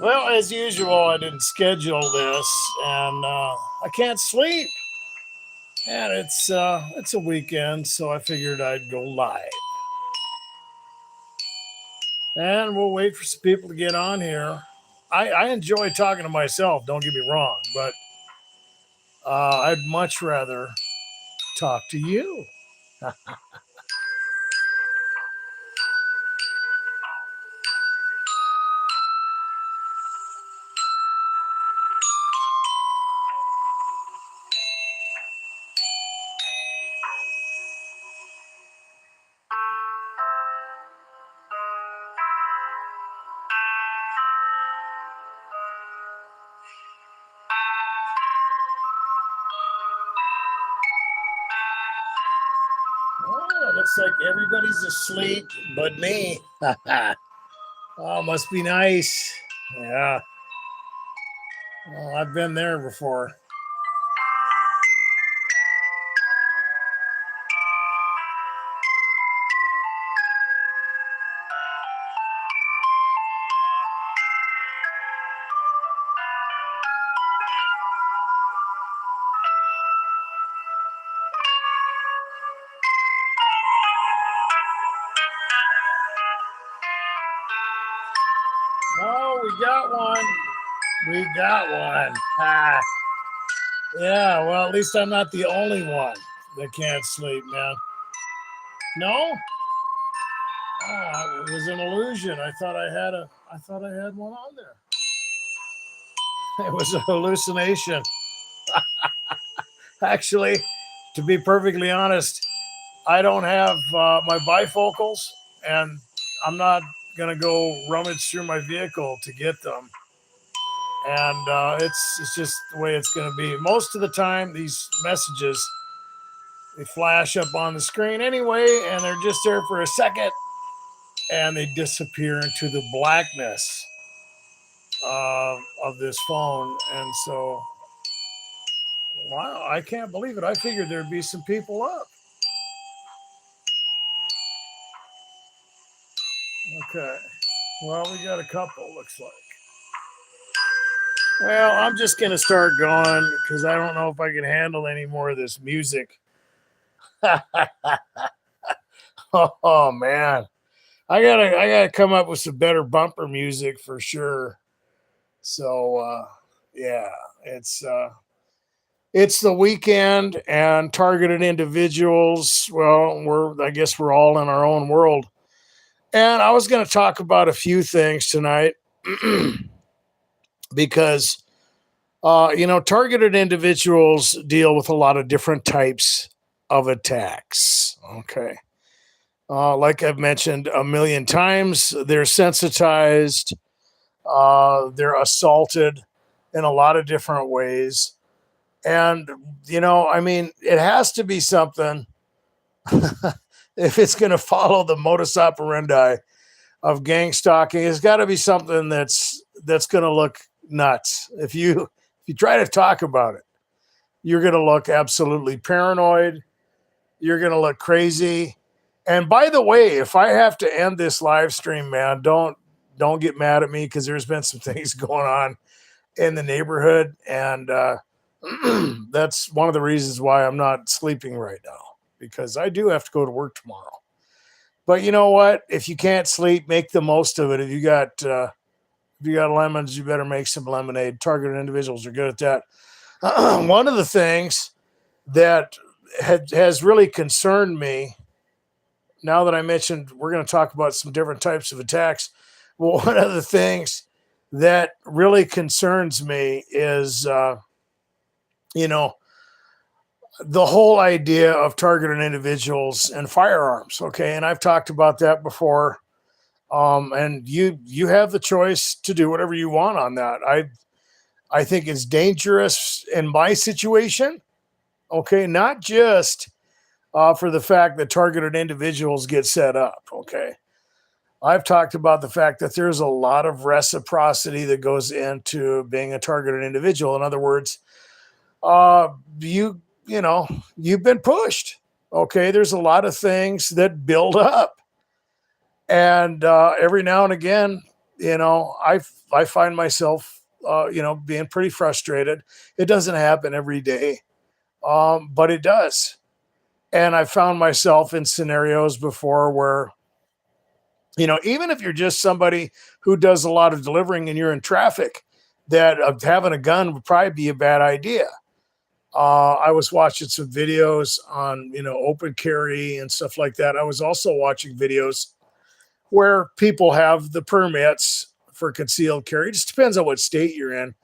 Well, as usual, I didn't schedule this, and I can't sleep. And it's a weekend, so I figured I'd go live, and we'll wait for some people to get on here. I enjoy talking to myself. Don't get me wrong, but I'd much rather talk to you. Oh, it looks like everybody's asleep but me. Oh, must be nice. Yeah. Well, I've been there before. Oh, we got one. We got one. Ah, yeah, well, at least I'm not the only one that can't sleep, man. No? Oh, it was an illusion. I thought I had one on there. It was a hallucination. Actually, to be perfectly honest, I don't have my bifocals, and I'm not gonna go rummage through my vehicle to get them. And it's just the way it's gonna be. Most of the time, these messages they flash up on the screen anyway, and they're just there for a second, and they disappear into the blackness of this phone. And so, wow, I can't believe it. I figured there'd be some people up. Okay. Well, we got a couple, looks like. Well, I'm just going to start going because I don't know if I can handle any more of this music. Oh, man. I gotta come up with some better bumper music for sure. So yeah, it's it's the weekend and targeted individuals. Well, I guess we're all in our own world. And I was going to talk about a few things tonight because targeted individuals deal with a lot of different types of attacks. Okay. Like I've mentioned a million times, they're sensitized, they're assaulted in a lot of different ways. And, I mean, it has to be something if it's going to follow the modus operandi of gang stalking. It's got to be something that's going to look nuts. If you try to talk about it, you're going to look absolutely paranoid. You're going to look crazy. And by the way, if I have to end this live stream, man, don't get mad at me because there's been some things going on in the neighborhood, and that's one of the reasons why I'm not sleeping right now because I do have to go to work tomorrow. But you know what? If you can't sleep, make the most of it. If you got lemons, you better make some lemonade. Targeted individuals are good at that. One of the things that has really concerned me now that I mentioned we're going to talk about some different types of attacks. Well, one of the things that really concerns me is, you know, the whole idea of targeting individuals and firearms. Okay, and I've talked about that before. And you have the choice to do whatever you want on that. I think it's dangerous in my situation. Okay, not just for the fact that targeted individuals get set up. Okay, I've talked about the fact that there's a lot of reciprocity that goes into being a targeted individual. In other words, uh, you've been pushed. Okay, there's a lot of things that build up, and every now and again, I find myself, being pretty frustrated. It doesn't happen every day, but it does. And I found myself in scenarios before where, even if you're just somebody who does a lot of delivering and you're in traffic, that having a gun would probably be a bad idea. I was watching some videos on, open carry and stuff like that. I was also watching videos where people have the permits for concealed carry. It just depends on what state you're in.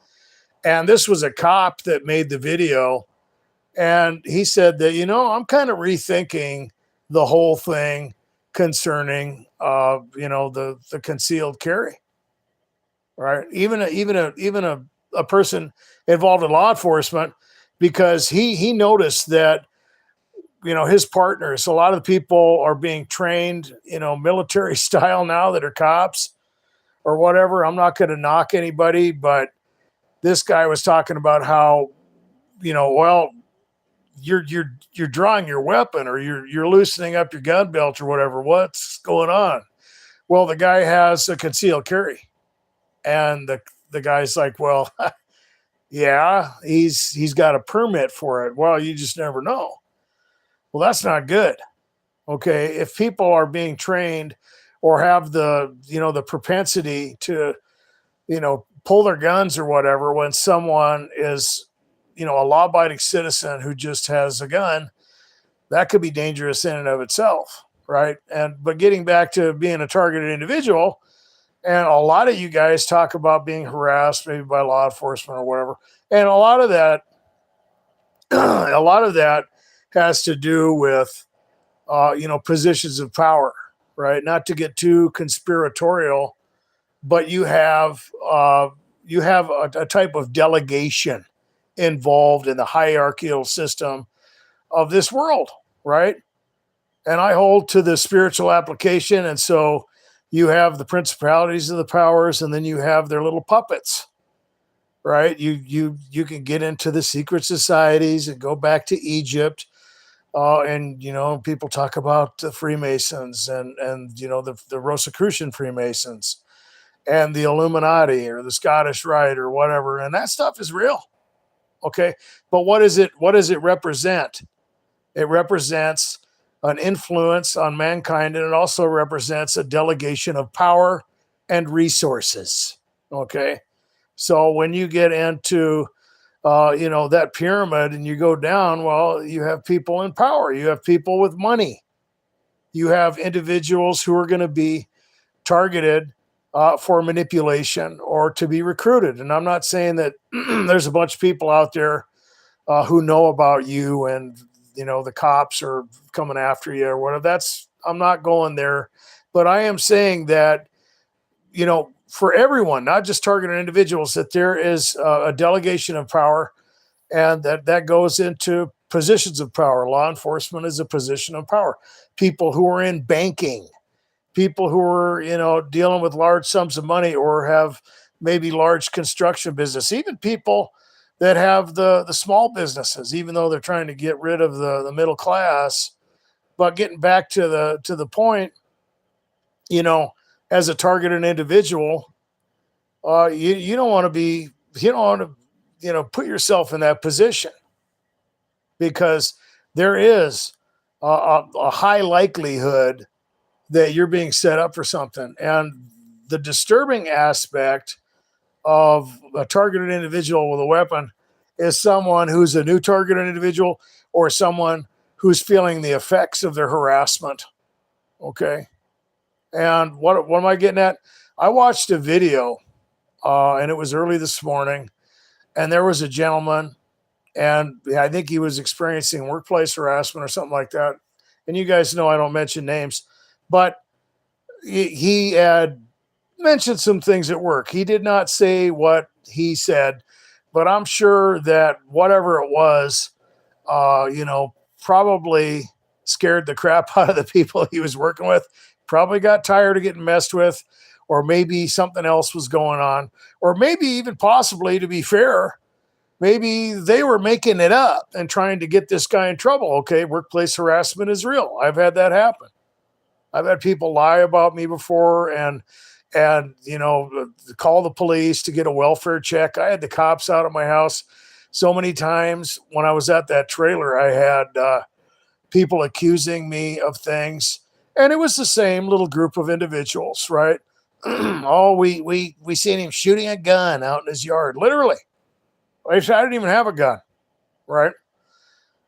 And this was a cop that made the video. And he said that, I'm kind of rethinking the whole thing concerning, the concealed carry, right? Even a person involved in law enforcement, because he noticed that, his partners, a lot of the people are being trained, military style now that are cops or whatever. I'm not going to knock anybody, but this guy was talking about how, well, you're drawing your weapon, or you're loosening up your gun belt or whatever. What's going on? Well, the guy has a concealed carry, and the guy's like, well, yeah, he's got a permit for it. Well, you just never know. Well, that's not good. Okay, if people are being trained or have the propensity to, pull their guns or whatever when someone is, a law-abiding citizen who just has a gun, that could be dangerous in and of itself, right? But getting back to being a targeted individual, and a lot of you guys talk about being harassed maybe by law enforcement or whatever, and a lot of that, has to do with, positions of power, right? Not to get too conspiratorial, but you have a type of delegation involved in the hierarchical system of this world, right? And I hold to the spiritual application. And so you have the principalities of the powers, and then you have their little puppets, right? You can get into the secret societies and go back to Egypt. And people talk about the Freemasons and the Rosicrucian Freemasons and the Illuminati or the Scottish Rite or whatever, and that stuff is real. Okay, but what does it represent? It represents an influence on mankind, and it also represents a delegation of power and resources. Okay, so when you get into that pyramid and you go down, well, you have people in power, you have people with money, you have individuals who are going to be targeted for manipulation or to be recruited. And I'm not saying that there's a bunch of people out there who know about you and, the cops are coming after you or whatever. I'm not going there, but I am saying that, for everyone, not just targeted individuals, that there is a delegation of power, and that goes into positions of power. Law enforcement is a position of power. People who are in banking, people who are, dealing with large sums of money or have maybe large construction business, even people that have the small businesses, even though they're trying to get rid of the middle class. But getting back to the point, as a targeted individual, you don't want to put yourself in that position, because there is a high likelihood that you're being set up for something. And the disturbing aspect of a targeted individual with a weapon is someone who's a new targeted individual, or someone who's feeling the effects of their harassment. Okay. And what am I getting at? I watched a video, and it was early this morning, and there was a gentleman, and I think he was experiencing workplace harassment or something like that. And you guys know I don't mention names, but he had mentioned some things at work. He did not say what he said, but I'm sure that whatever it was, probably scared the crap out of the people he was working with, probably got tired of getting messed with, or maybe something else was going on, or maybe even possibly, to be fair, maybe they were making it up and trying to get this guy in trouble. Okay, workplace harassment is real. I've had that happen. I've had people lie about me before, and and, call the police to get a welfare check. I had the cops out of my house so many times. When I was at that trailer, I had people accusing me of things, and it was the same little group of individuals, right? Oh, we seen him shooting a gun out in his yard. Literally, I didn't even have a gun, right?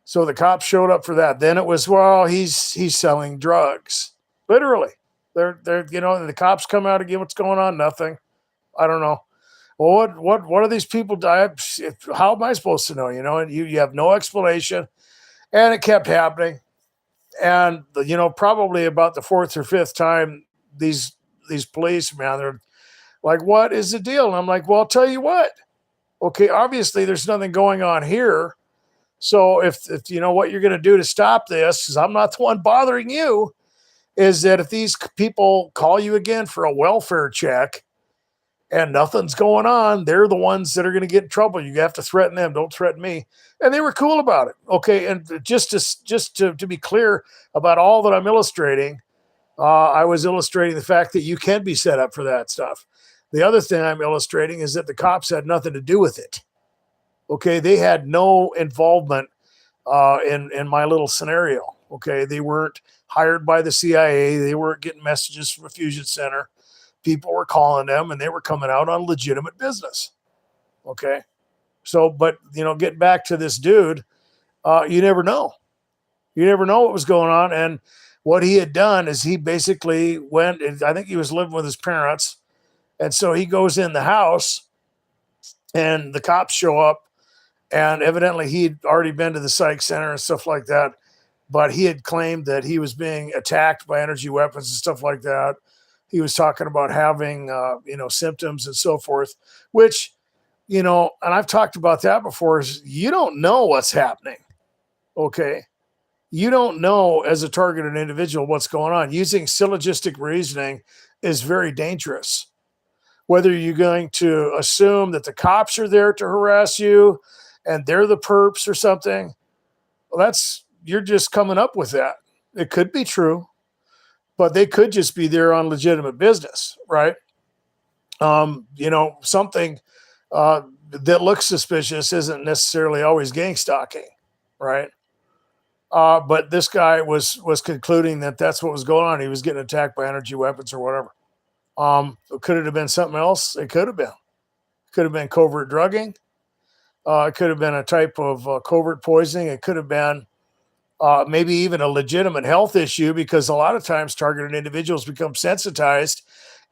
So the cops showed up for that. Then it was, well, he's selling drugs. Literally, they're the cops come out again. What's going on? Nothing. I don't know. Well, what are these people? How am I supposed to know? And you have no explanation, and it kept happening. And probably about the fourth or fifth time, these police, man, they're like, "What is the deal?" And I'm like, "Well, I'll tell you what. Okay, obviously there's nothing going on here. So if you know what you're going to do to stop this, because I'm not the one bothering you, is that if these people call you again for a welfare check and nothing's going on, they're the ones that are going to get in trouble. You have to threaten them. Don't threaten me." And they were cool about it. Okay, and just to be clear about all that I'm illustrating, I was illustrating the fact that you can be set up for that stuff. The other thing I'm illustrating is that the cops had nothing to do with it. Okay, they had no involvement in my little scenario. Okay, they weren't hired by the CIA. They weren't getting messages from a fusion center. People were calling them, and they were coming out on legitimate business. Okay, so but getting back to this dude, you never know. You never know what was going on, and what he had done is he basically went. I think he was living with his parents, and so he goes in the house, and the cops show up. And evidently he'd already been to the psych center and stuff like that. But he had claimed that he was being attacked by energy weapons and stuff like that. He was talking about having, symptoms and so forth, which, and I've talked about that before, is you don't know what's happening. Okay. You don't know as a targeted individual what's going on. Using syllogistic reasoning is very dangerous. Whether you're going to assume that the cops are there to harass you, and they're the perps or something, well, you're just coming up with that. It could be true, but they could just be there on legitimate business, right? Something that looks suspicious isn't necessarily always gang stalking, right? But this guy was concluding that that's what was going on. He was getting attacked by energy weapons or whatever. Could it have been something else? It could have been. Could have been covert drugging. It could have been a type of covert poisoning. It could have been maybe even a legitimate health issue, because a lot of times targeted individuals become sensitized.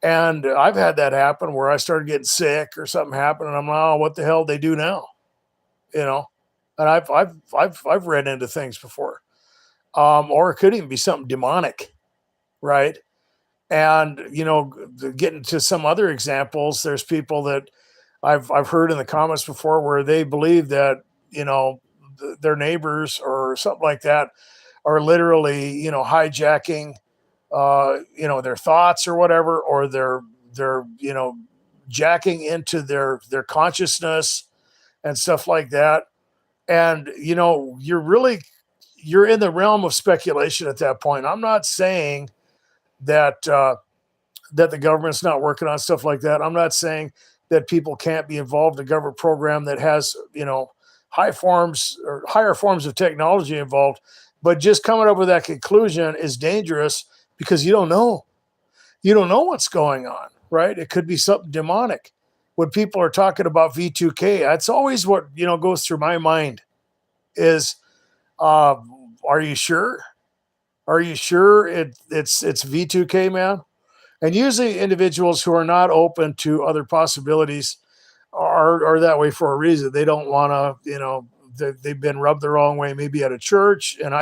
And I've had that happen where I started getting sick or something happened, and I'm like, oh, what the hell they do now? And I've read into things before, or it could even be something demonic, right? And getting to some other examples, there's people that I've heard in the comments before where they believe that their neighbors or something like that are literally hijacking their thoughts or whatever, or they're jacking into their consciousness and stuff like that. And you're in the realm of speculation at that point. I'm not saying that that the government's not working on stuff like that. I'm not saying that people can't be involved in a government program that has, higher forms of technology involved. But just coming up with that conclusion is dangerous, because you don't know. You don't know what's going on, right? It could be something demonic. When people are talking about V2K, that's always what, goes through my mind is, are you sure? Are you sure it's V2K, man? And usually individuals who are not open to other possibilities are that way for a reason. They don't want to, they've been rubbed the wrong way, maybe at a church. And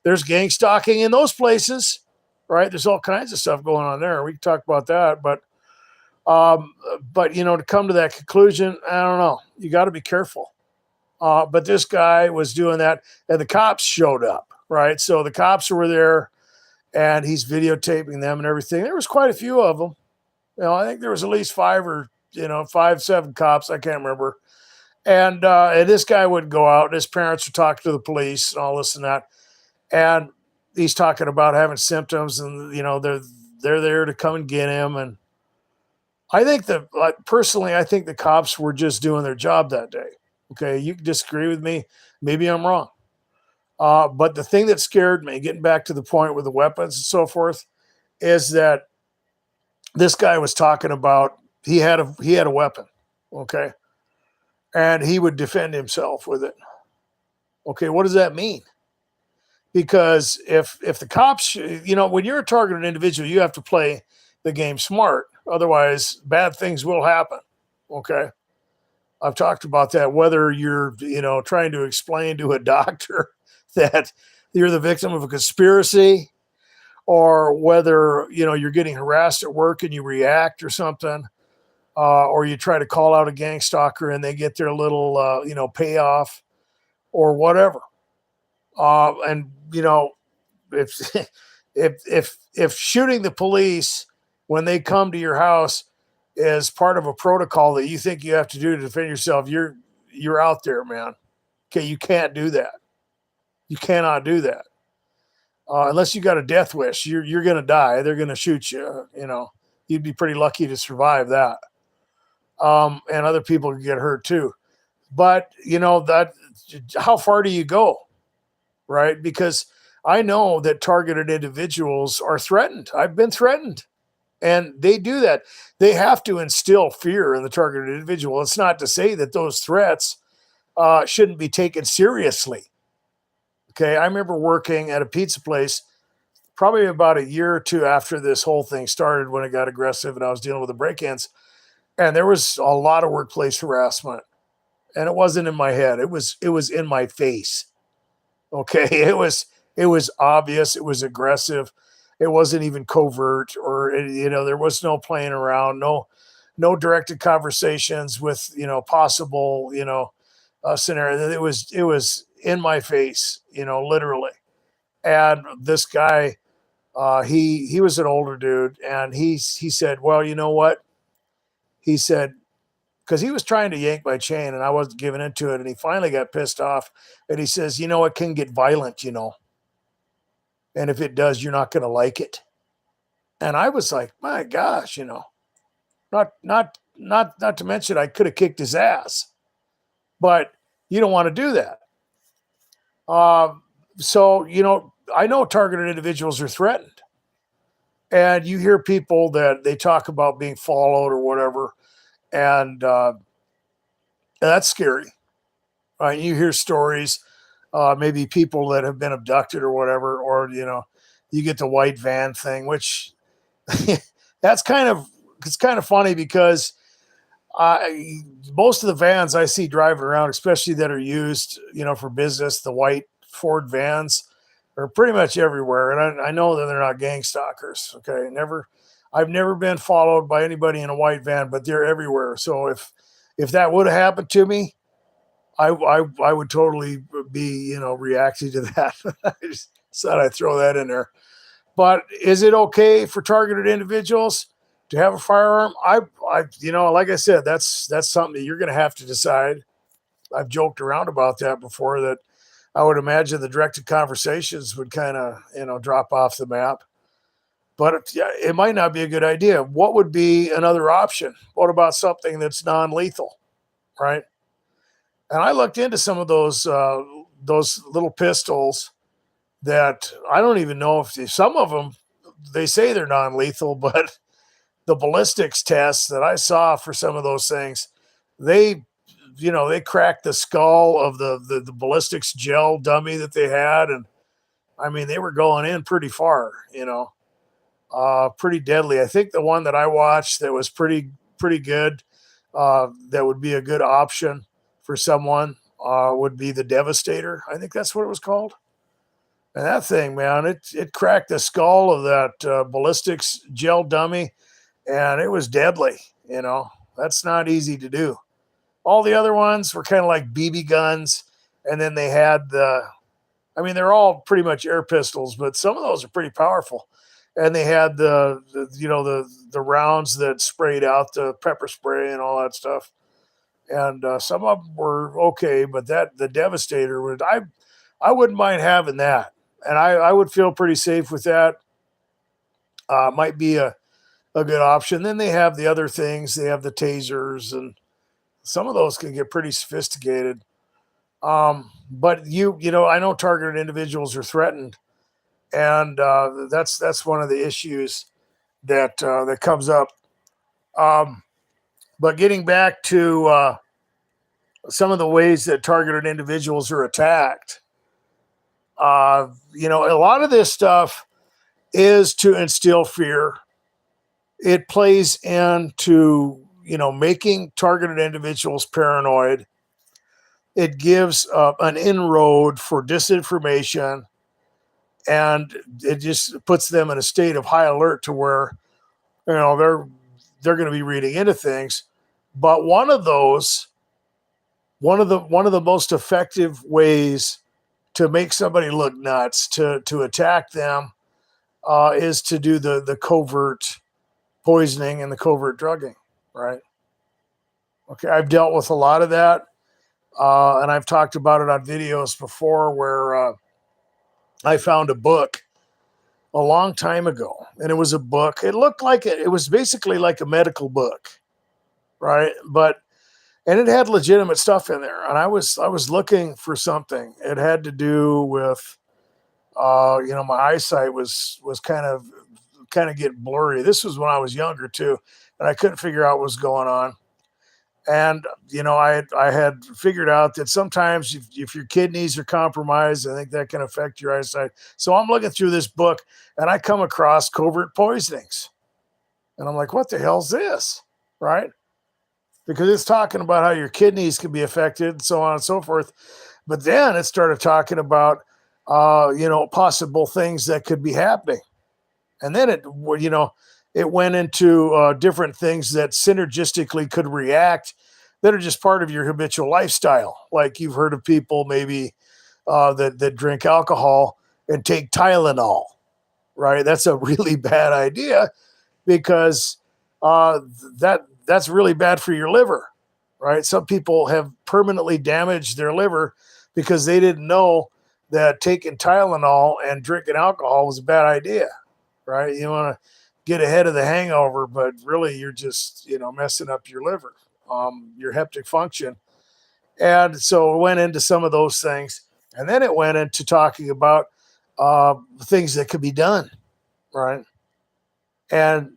there's gang stalking in those places, right? There's all kinds of stuff going on there. We can talk about that, but to come to that conclusion, I don't know. You got to be careful. But this guy was doing that, and the cops showed up, right? So the cops were there, and he's videotaping them and everything. There was quite a few of them. I think there was at least 7 cops. I can't remember. And this guy would go out, and his parents would talk to the police and all this and that. And he's talking about having symptoms, and they're there to come and get him. And I think that personally, I think the cops were just doing their job that day. Okay, you can disagree with me. Maybe I'm wrong. But the thing that scared me, getting back to the point with the weapons and so forth, is that this guy was talking about he had a weapon, okay, and he would defend himself with it. Okay, what does that mean? Because if the cops, when you're a targeted individual, you have to play the game smart. Otherwise, bad things will happen. Okay, I've talked about that. Whether you're trying to explain to a doctor that you're the victim of a conspiracy, or whether you're getting harassed at work and you react or something, or you try to call out a gang stalker and they get their little payoff or whatever. And if if shooting the police when they come to your house is part of a protocol that you think you have to do to defend yourself, you're out there, man. Okay, you can't do that. You cannot do that unless you got a death wish. You're gonna die. They're gonna shoot you. You'd be pretty lucky to survive that. And other people can get hurt too. But that how far do you go, right? Because I know that targeted individuals are threatened. I've been threatened. And they do that. They have to instill fear in the targeted individual. It's not to say that those threats shouldn't be taken seriously. Okay, I remember working at a pizza place probably about a year or two after this whole thing started, when it got aggressive and I was dealing with the break-ins. And there was a lot of workplace harassment. And it wasn't in my head. It was in my face. Okay, it was obvious. It was aggressive. It wasn't even covert, or there was no playing around. No directed conversations with possible scenario. It was in my face, literally. And this guy, he was an older dude, and he said, well, you know what? He said, because he was trying to yank my chain and I wasn't giving into it. And he finally got pissed off and he says, it can get violent, and if it does, you're not going to like it. And I was like, my gosh, not to mention I could have kicked his ass, but you don't want to do that. So, I know targeted individuals are threatened, and you hear people that they talk about being followed or whatever. And that's scary. Right? You hear stories, maybe people that have been abducted or whatever, or you get the white van thing, which it's kind of funny because most of the vans I see driving around, especially that are used, for business, the white Ford vans are pretty much everywhere, and I know that they're not gang stalkers. Okay, I've never been followed by anybody in a white van, but they're everywhere. So if that would have happened to me, I would totally be reacting to that. I just thought I'd throw that in there. But is it okay for targeted individuals to have a firearm? I like I said, that's something that you're going to have to decide. I've joked around about that before, that I would imagine the directed conversations would kind of drop off the map. But it might not be a good idea. What would be another option? What about something that's non-lethal, right? And I looked into some of those little pistols that I don't even know if some of them, they say they're non-lethal, but the ballistics tests that I saw for some of those things, they cracked the skull of the ballistics gel dummy that they had. And I mean, they were going in pretty far, pretty deadly. I think the one that I watched that was pretty good, that would be a good option for someone, would be the Devastator. I think that's what it was called. And that thing, man, it cracked the skull of that ballistics gel dummy, and it was deadly. That's not easy to do. All the other ones were kind of like BB guns, and then they had they're all pretty much air pistols, but some of those are pretty powerful. And they had the rounds that sprayed out the pepper spray and all that stuff. And some of them were okay, but the Devastator I wouldn't mind having that, and I would feel pretty safe with that. Might be a a good option. Then they have the other things. They have the tasers, and some of those can get pretty sophisticated. But I know targeted individuals are threatened, and that's one of the issues that comes up. But getting back to some of the ways that targeted individuals are attacked, a lot of this stuff is to instill fear. It plays into making targeted individuals paranoid. It gives an inroad for disinformation, and it just puts them in a state of high alert to where they're going to be reading into things. But one of the most effective ways to make somebody look nuts, to attack them, is to do the covert poisoning and the covert drugging, right? Okay, I've dealt with a lot of that, and I've talked about it on videos before where I found a book a long time ago, and it was a book. It looked like it was basically like a medical book, right? And it had legitimate stuff in there, and I was looking for something. It had to do with, my eyesight was kind of getting blurry. This was when I was younger too, and I couldn't figure out what was going on. And I had figured out that sometimes if your kidneys are compromised, I think that can affect your eyesight. So I'm looking through this book, and I come across covert poisonings, and I'm like, what the hell's this, right? Because it's talking about how your kidneys can be affected and so on and so forth. But then it started talking about, possible things that could be happening. And then it went into different things that synergistically could react that are just part of your habitual lifestyle. Like you've heard of people maybe that drink alcohol and take Tylenol, right? That's a really bad idea because that's really bad for your liver, right? Some people have permanently damaged their liver because they didn't know that taking Tylenol and drinking alcohol was a bad idea, right? You want to get ahead of the hangover, but really you're just, messing up your liver, your hepatic function. And so it went into some of those things. And then it went into talking about things that could be done, right? And,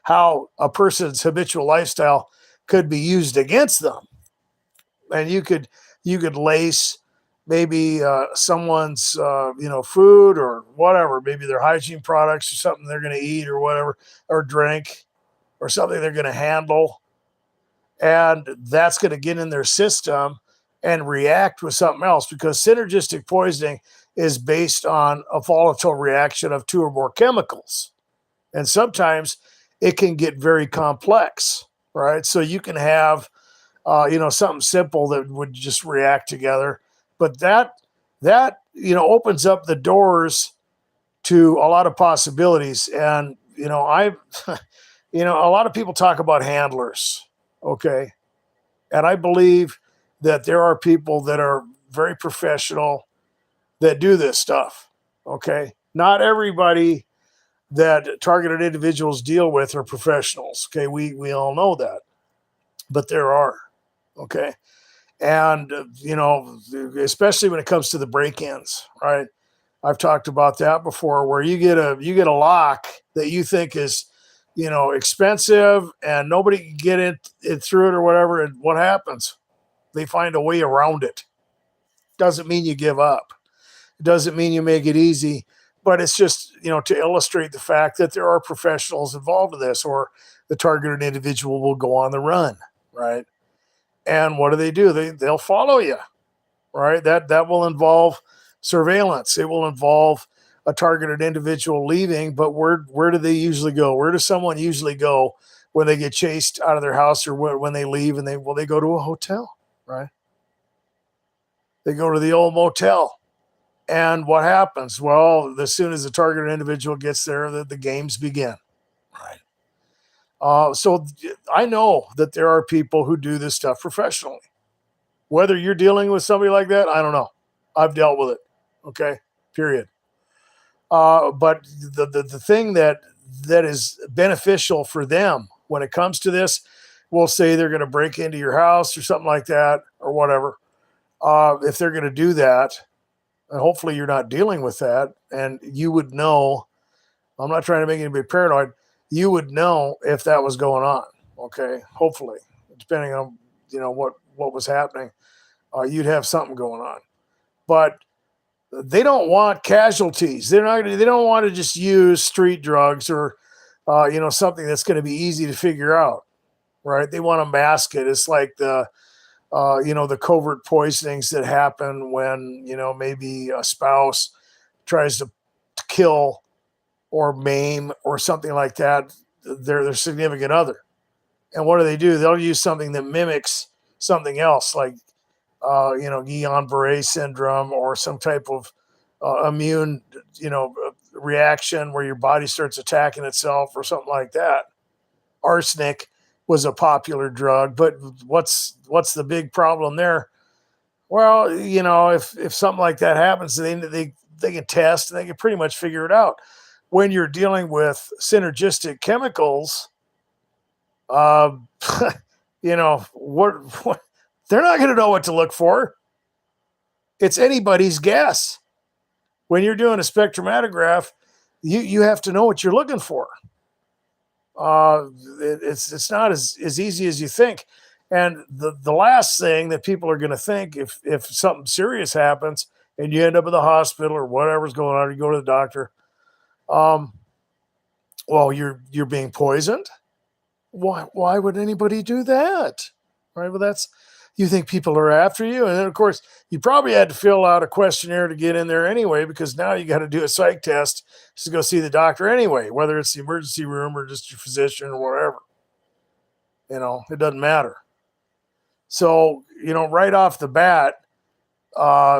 how a person's habitual lifestyle could be used against them. And you could lace maybe someone's food or whatever, maybe their hygiene products or something they're going to eat or whatever, or drink or something they're going to handle, and that's going to get in their system and react with something else, because synergistic poisoning is based on a volatile reaction of two or more chemicals, and sometimes it can get very complex, right? So you can have something simple that would just react together. But that opens up the doors to a lot of possibilities. And, a lot of people talk about handlers. Okay. And I believe that there are people that are very professional that do this stuff. Okay. Not everybody that targeted individuals deal with are professionals. Okay. We all know that, but there are. Okay. And, especially when it comes to the break-ins, right? I've talked about that before, where you get a lock that you think is, expensive and nobody can get it through it or whatever. And what happens? They find a way around it. Doesn't mean you give up. It doesn't mean you make it easy, but it's just, to illustrate the fact that there are professionals involved in this, or the targeted individual will go on the run, right? And what do? They'll follow you, right? That will involve surveillance. It will involve a targeted individual leaving, but where do they usually go? Where does someone usually go when they get chased out of their house, or when they leave? And they go to a hotel, right? They go to the old motel. And what happens? Well, as soon as the targeted individual gets there, the games begin, right? So I know that there are people who do this stuff professionally. Whether you're dealing with somebody like that, I don't know. I've dealt with it. Okay, period. But the thing that that is beneficial for them when it comes to this. We'll say they're going to break into your house or something like that or whatever. If they're going to do that, and hopefully you're not dealing with that, and you would know. I'm not trying to make anybody paranoid. You would know if that was going on. Okay, hopefully, depending on what was happening, you'd have something going on. But they don't want casualties. They're not. They don't want to just use street drugs or something that's going to be easy to figure out. Right? They want to mask it. It's like the the covert poisonings that happen when maybe a spouse tries to kill or maim or something like that their significant other. And what do? They'll use something that mimics something else, like Guillain-Barré syndrome or some type of immune reaction where your body starts attacking itself or something like that. Arsenic was a popular drug, but what's the big problem there? Well, if something like that happens, they can test and they can pretty much figure it out. When you're dealing with synergistic chemicals, what they're not going to know what to look for. It's anybody's guess. When you're doing a spectromatograph, you have to know what you're looking for. It's not as easy as you think. And the last thing that people are going to think if something serious happens and you end up in the hospital or whatever's going on, you go to the doctor. Well, you're being poisoned. Why would anybody do that? Right? Well, you think people are after you, and then of course you probably had to fill out a questionnaire to get in there anyway, because now you got to do a psych test to go see the doctor anyway, whether it's the emergency room or just your physician or whatever. It doesn't matter. So right off the bat,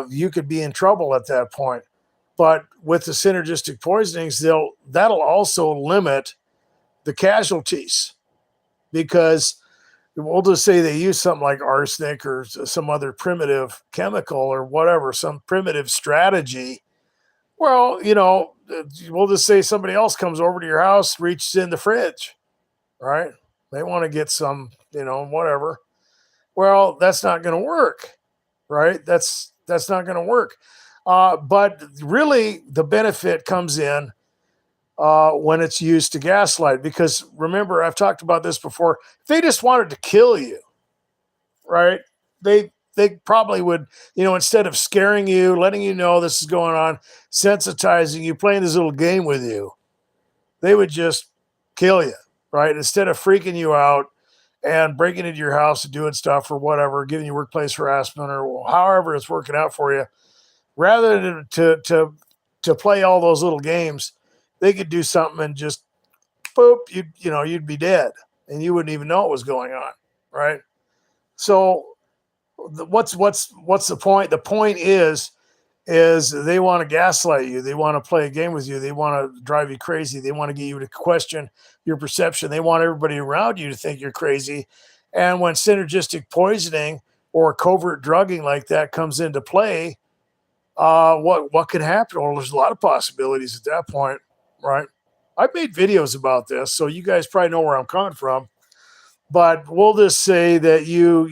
you could be in trouble at that point. But with the synergistic poisonings, that'll also limit the casualties, because we'll just say they use something like arsenic or some other primitive chemical or whatever, some primitive strategy. Well, we'll just say somebody else comes over to your house, reaches in the fridge, right? They want to get some, whatever. Well, that's not going to work, right? That's not going to work. But really, the benefit comes in when it's used to gaslight, because remember, I've talked about this before. If they just wanted to kill you, right? They probably would, instead of scaring you, letting you know this is going on, sensitizing you, playing this little game with you, they would just kill you, right? Instead of freaking you out and breaking into your house and doing stuff or whatever, giving you workplace harassment or however it's working out for you, rather than to play all those little games, they could do something and just boop, you'd be dead and you wouldn't even know what was going on, right? So what's the point? The point is they want to gaslight you. They want to play a game with you. They want to drive you crazy. They want to get you to question your perception. They want everybody around you to think you're crazy. And when synergistic poisoning or covert drugging like that comes into play, what could happen? Well, there's a lot of possibilities at that point, right? I've made videos about this, so you guys probably know where I'm coming from. But we'll just say that you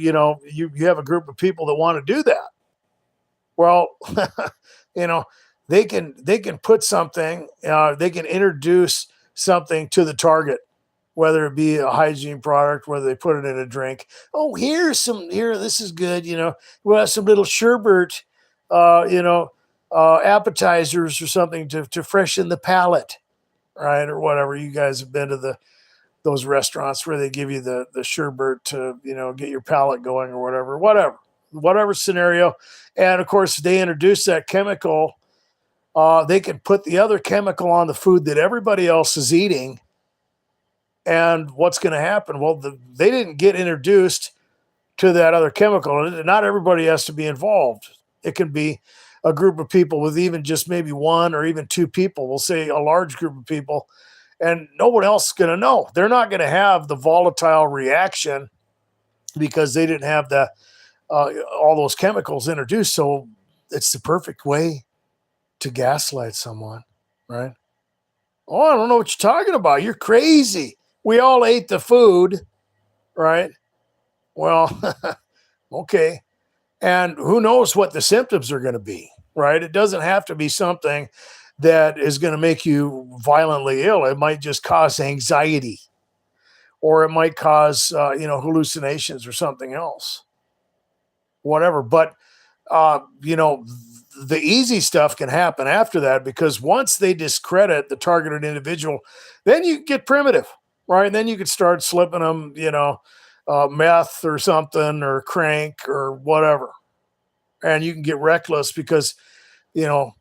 have a group of people that want to do that. Well, they can put something, they can introduce something to the target, whether it be a hygiene product, whether they put it in a drink. Oh, here, this is good. We'll have some little sherbet, appetizers or something to freshen the palate, right? Or whatever. You guys have been to those restaurants where they give you the sherbet to, get your palate going or whatever scenario. And of course, they introduce that chemical. They can put the other chemical on the food that everybody else is eating. And what's going to happen? Well, they didn't get introduced to that other chemical. Not everybody has to be involved. It can be a group of people with even just maybe one or even two people. We'll say a large group of people, and no one else is going to know. They're not going to have the volatile reaction because they didn't have all those chemicals introduced. So it's the perfect way to gaslight someone, right? Oh, I don't know what you're talking about. You're crazy. We all ate the food, right? Well, okay. And who knows what the symptoms are going to be, right? It doesn't have to be something that is going to make you violently ill. It might just cause anxiety, or it might cause, hallucinations or something else, whatever. But, the easy stuff can happen after that, because once they discredit the targeted individual, then you get primitive, right? Then you could start slipping them, meth or something, or crank or whatever. And you can get reckless because, you know,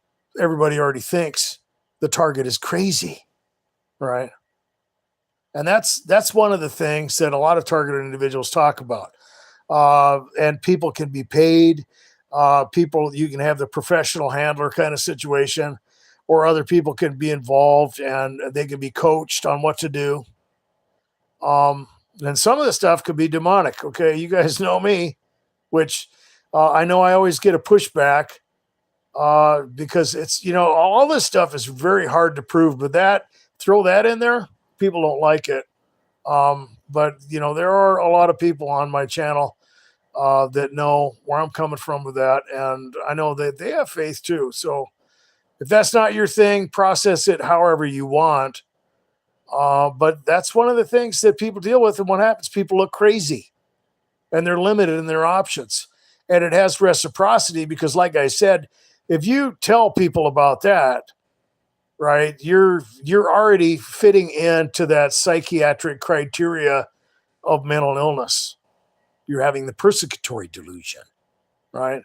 everybody already thinks the target is crazy, right? And that's one of the things that a lot of targeted individuals talk about. And people can be paid. People, you can have the professional handler kind of situation, or other people can be involved and they can be coached on what to do. Um, and some of the stuff could be demonic. Okay, you guys know me, which I know I always get a pushback because it's, all this stuff is very hard to prove. But that, throw that in there, people don't like it. But there are a lot of people on my channel that know where I'm coming from with that, and I know that they have faith too. So if that's not your thing, process it however you want. But that's one of the things that people deal with, and what happens, people look crazy, and they're limited in their options. And it has reciprocity because, like I said, if you tell people about that, right, you're already fitting into that psychiatric criteria of mental illness. You're having the persecutory delusion, right?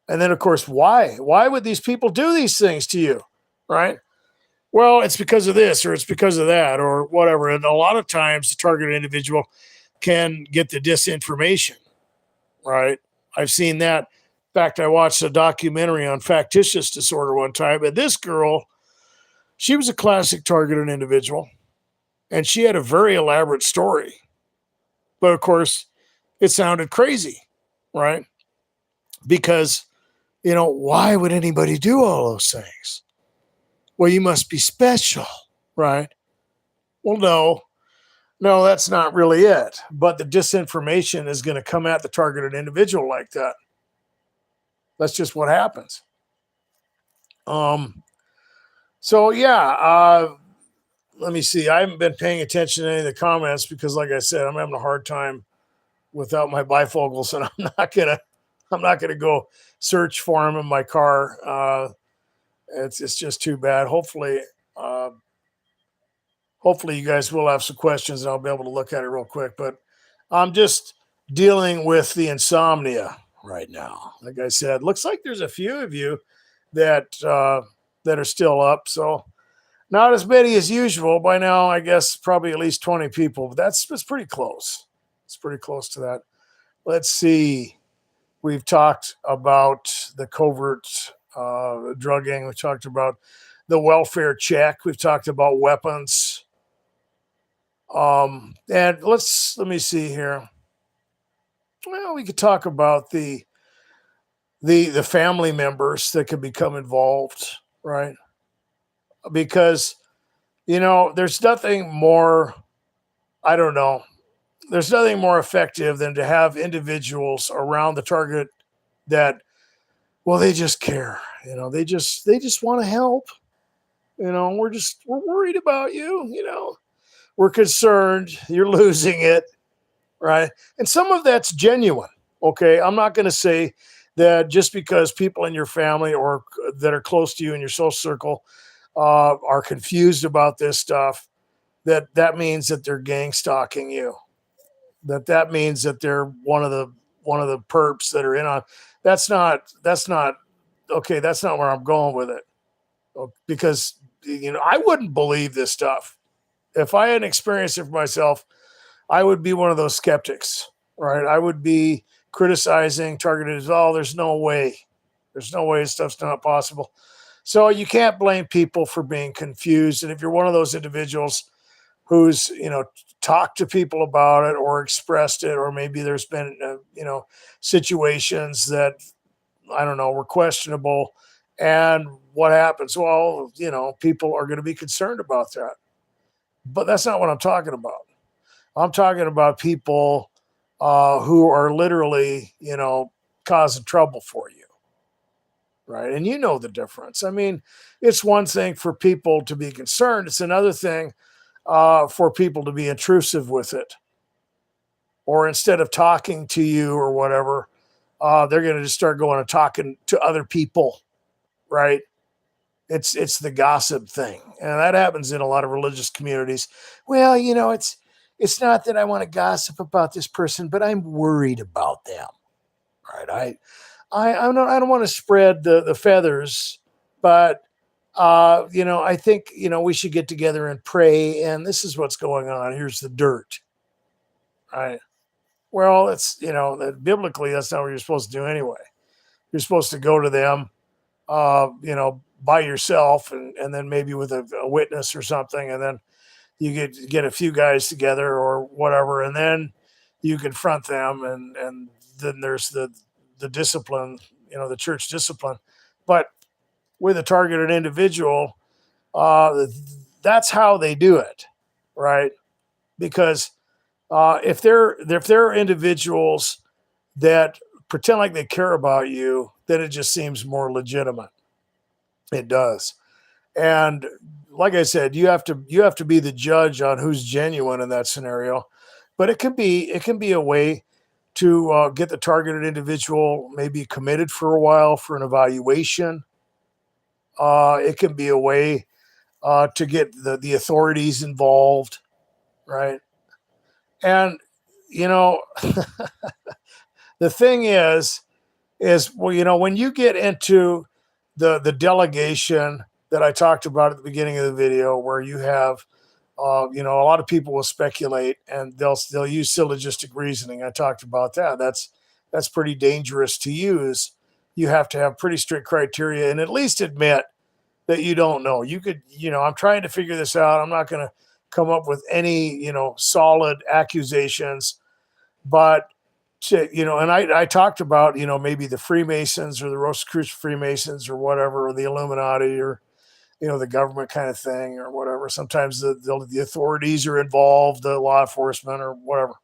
And then, of course, why? Why would these people do these things to you, right? Well, it's because of this, or it's because of that, or whatever. And a lot of times, the targeted individual can get the disinformation, right? I've seen that. In fact, I watched a documentary on factitious disorder one time, and this girl, she was a classic targeted individual, and she had a very elaborate story. But of course, it sounded crazy, right? Because, why would anybody do all those things? Well, you must be special, right? Well, no, that's not really it. But the disinformation is going to come at the targeted individual like that. That's just what happens. So yeah, let me see. I haven't been paying attention to any of the comments because, like I said, I'm having a hard time without my bifocals, and I'm not gonna go search for them in my car. It's just too bad. Uh, hopefully you guys will have some questions, and I'll be able to look at it real quick. But I'm just dealing with the insomnia right now. Like I said, looks like there's a few of you that are still up. So not as many as usual by now. I guess probably at least 20 people. But that's pretty close. It's pretty close to that. Let's see. We've talked about the covert drugging. We talked about the welfare check. We've talked about weapons. And let me see here. Well, we could talk about the family members that could become involved, right? Because there's nothing more. I don't know. There's nothing more effective than to have individuals around the target that, well, they just care. They just want to help. We're worried about you. We're concerned. You're losing it, right? And some of that's genuine. Okay, I'm not going to say that just because people in your family or that are close to you in your social circle are confused about this stuff, that means that they're gang stalking you. That means that they're one of the perps that are in on. That's not okay. That's not where I'm going with it, because I wouldn't believe this stuff if I hadn't experienced it for myself. I would be one of those skeptics, right? I would be criticizing targeted as, oh, there's no way. There's no way this stuff's not possible. So you can't blame people for being confused. And if you're one of those individuals who's, talked to people about it or expressed it, or maybe there's been, situations that, I don't know, were questionable, And what happens? Well, people are going to be concerned about that. But that's not what I'm talking about. I'm talking about people who are literally, causing trouble for you, right? And you know the difference. I mean, it's one thing for people to be concerned, it's another thing for people to be intrusive with it. Or instead of talking to you or whatever, they're going to just start going and talking to other people, right? It's the gossip thing, and that happens in a lot of religious communities. Well, it's not that I want to gossip about this person, but I'm worried about them. Right? I don't want to spread the feathers, but I think we should get together and pray. And this is what's going on. Here's the dirt. Right? Well, it's biblically that's not what you're supposed to do anyway. You're supposed to go to them by yourself and then maybe with a witness or something. And then you get a few guys together or whatever. And then you confront them. And then there's the discipline, the church discipline. But with a targeted individual, that's how they do it. Right. Because if they're individuals that pretend like they care about you, then it just seems more legitimate. It does. And like I said, you have to be the judge on who's genuine in that scenario. But it can be a way to get the targeted individual maybe committed for a while for an evaluation. It can be a way to get the authorities involved, right? And you know, the thing is well, when you get into the delegation that I talked about at the beginning of the video, where you have a lot of people will speculate and they'll use syllogistic reasoning. I talked about that. That's pretty dangerous to use. You have to have pretty strict criteria and at least admit that you don't know. You could, I'm trying to figure this out. I'm not going to come up with any, solid accusations, but and I talked about, maybe the Freemasons or the Rosicrucian Freemasons or whatever, or the Illuminati or, the government kind of thing or whatever. Sometimes the authorities are involved, the law enforcement or whatever.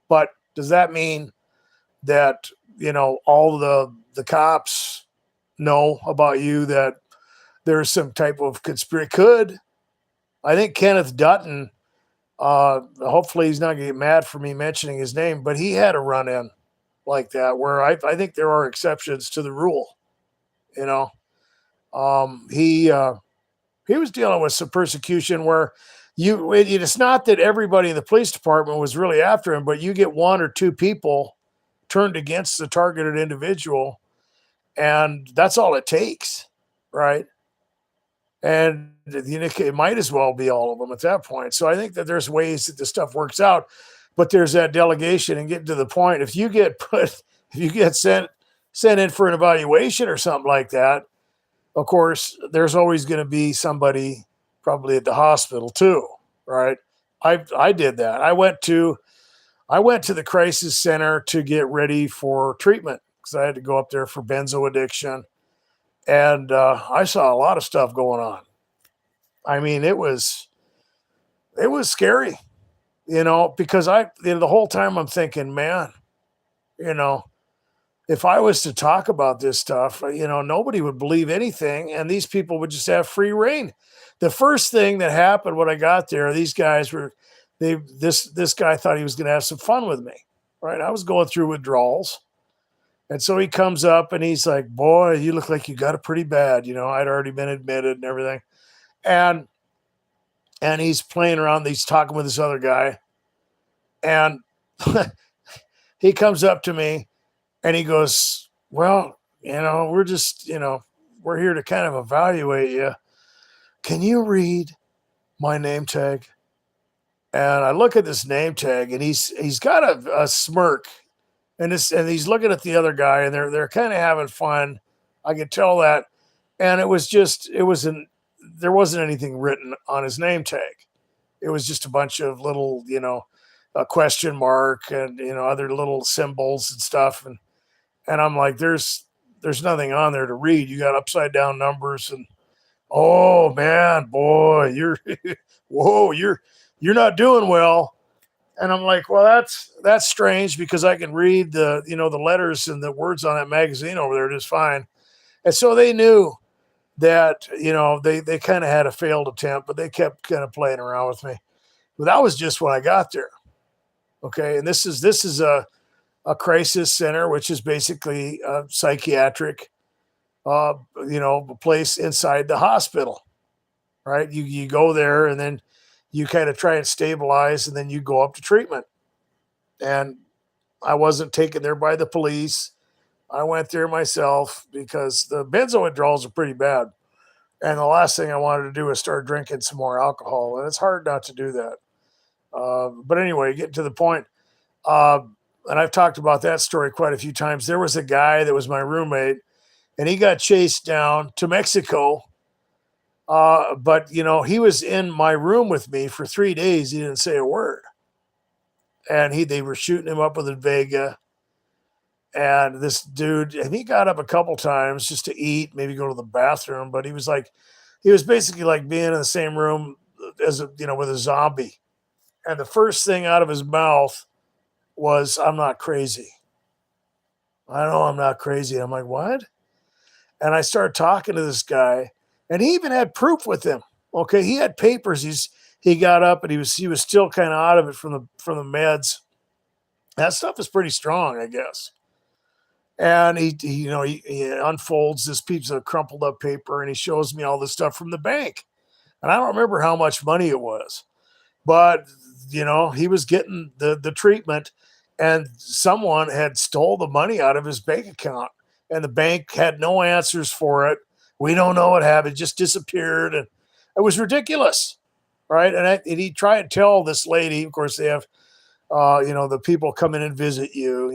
But does that mean that, all the cops know about you, that there's some type of conspiracy? Could. I think Kenneth Dutton, hopefully he's not going to get mad for me mentioning his name, but he had a run in like that where I think there are exceptions to the rule. You know, he was dealing with some persecution where it's not that everybody in the police department was really after him, but you get one or two people turned against the targeted individual, and that's all it takes, right? And it might as well be all of them at that point. So I think that there's ways that this stuff works out, but there's that delegation and getting to the point. If you get sent in for an evaluation or something like that, of course, there's always going to be somebody probably at the hospital too, right? I did that. I went to the crisis center to get ready for treatment because I had to go up there for benzo addiction, and I saw a lot of stuff going on. I mean, it was scary, because the whole time I'm thinking, man, you know, if I was to talk about this stuff, nobody would believe anything, and these people would just have free reign. The first thing that happened when I got there, these guys were this guy thought he was going to have some fun with me, right? I was going through withdrawals, and so he comes up and he's like, "Boy, you look like you got it pretty bad." I'd already been admitted and everything, and he's playing around. He's talking with this other guy, and he comes up to me and he goes, "Well, we're just, we're here to kind of evaluate you. Can you read my name tag?" And I look at this name tag, and he's got a smirk, and he's looking at the other guy, and they're kind of having fun. I could tell that, and there wasn't anything written on his name tag. It was just a bunch of little, a question mark and other little symbols and stuff, and I'm like, there's there's nothing on there to read. You got upside down numbers and, oh man, boy, you're whoa, you're not doing well. And I'm like, well, that's strange because I can read the, the letters and the words on that magazine over there just fine. And so they knew that, they kind of had a failed attempt, but they kept kind of playing around with me. But that was just when I got there. Okay. And this is a crisis center, which is basically a psychiatric, place inside the hospital, right? You go there and then you kind of try and stabilize and then you go up to treatment. And I wasn't taken there by the police. I went there myself because the benzo withdrawals are pretty bad. And the last thing I wanted to do was start drinking some more alcohol. And it's hard not to do that. But anyway, getting to the point. And I've talked about that story quite a few times. There was a guy that was my roommate, and he got chased down to Mexico. But he was in my room with me for 3 days. He didn't say a word. And they were shooting him up with a Vega. And this dude, and he got up a couple times just to eat, maybe go to the bathroom. But he was basically like being in the same room as with a zombie. And the first thing out of his mouth was, "I'm not crazy." I know I'm not crazy. I'm like, what? And I started talking to this guy, and he even had proof with him. Okay, he had papers. He got up and he was still kind of out of it from the meds. That stuff is pretty strong, I guess. And he unfolds this piece of crumpled up paper and he shows me all this stuff from the bank. And I don't remember how much money it was, but he was getting the treatment, and someone had stole the money out of his bank account, and the bank had no answers for it. We don't know what happened. It just disappeared. And it was ridiculous. Right. And he tried to tell this lady, of course, they have, the people come in and visit you,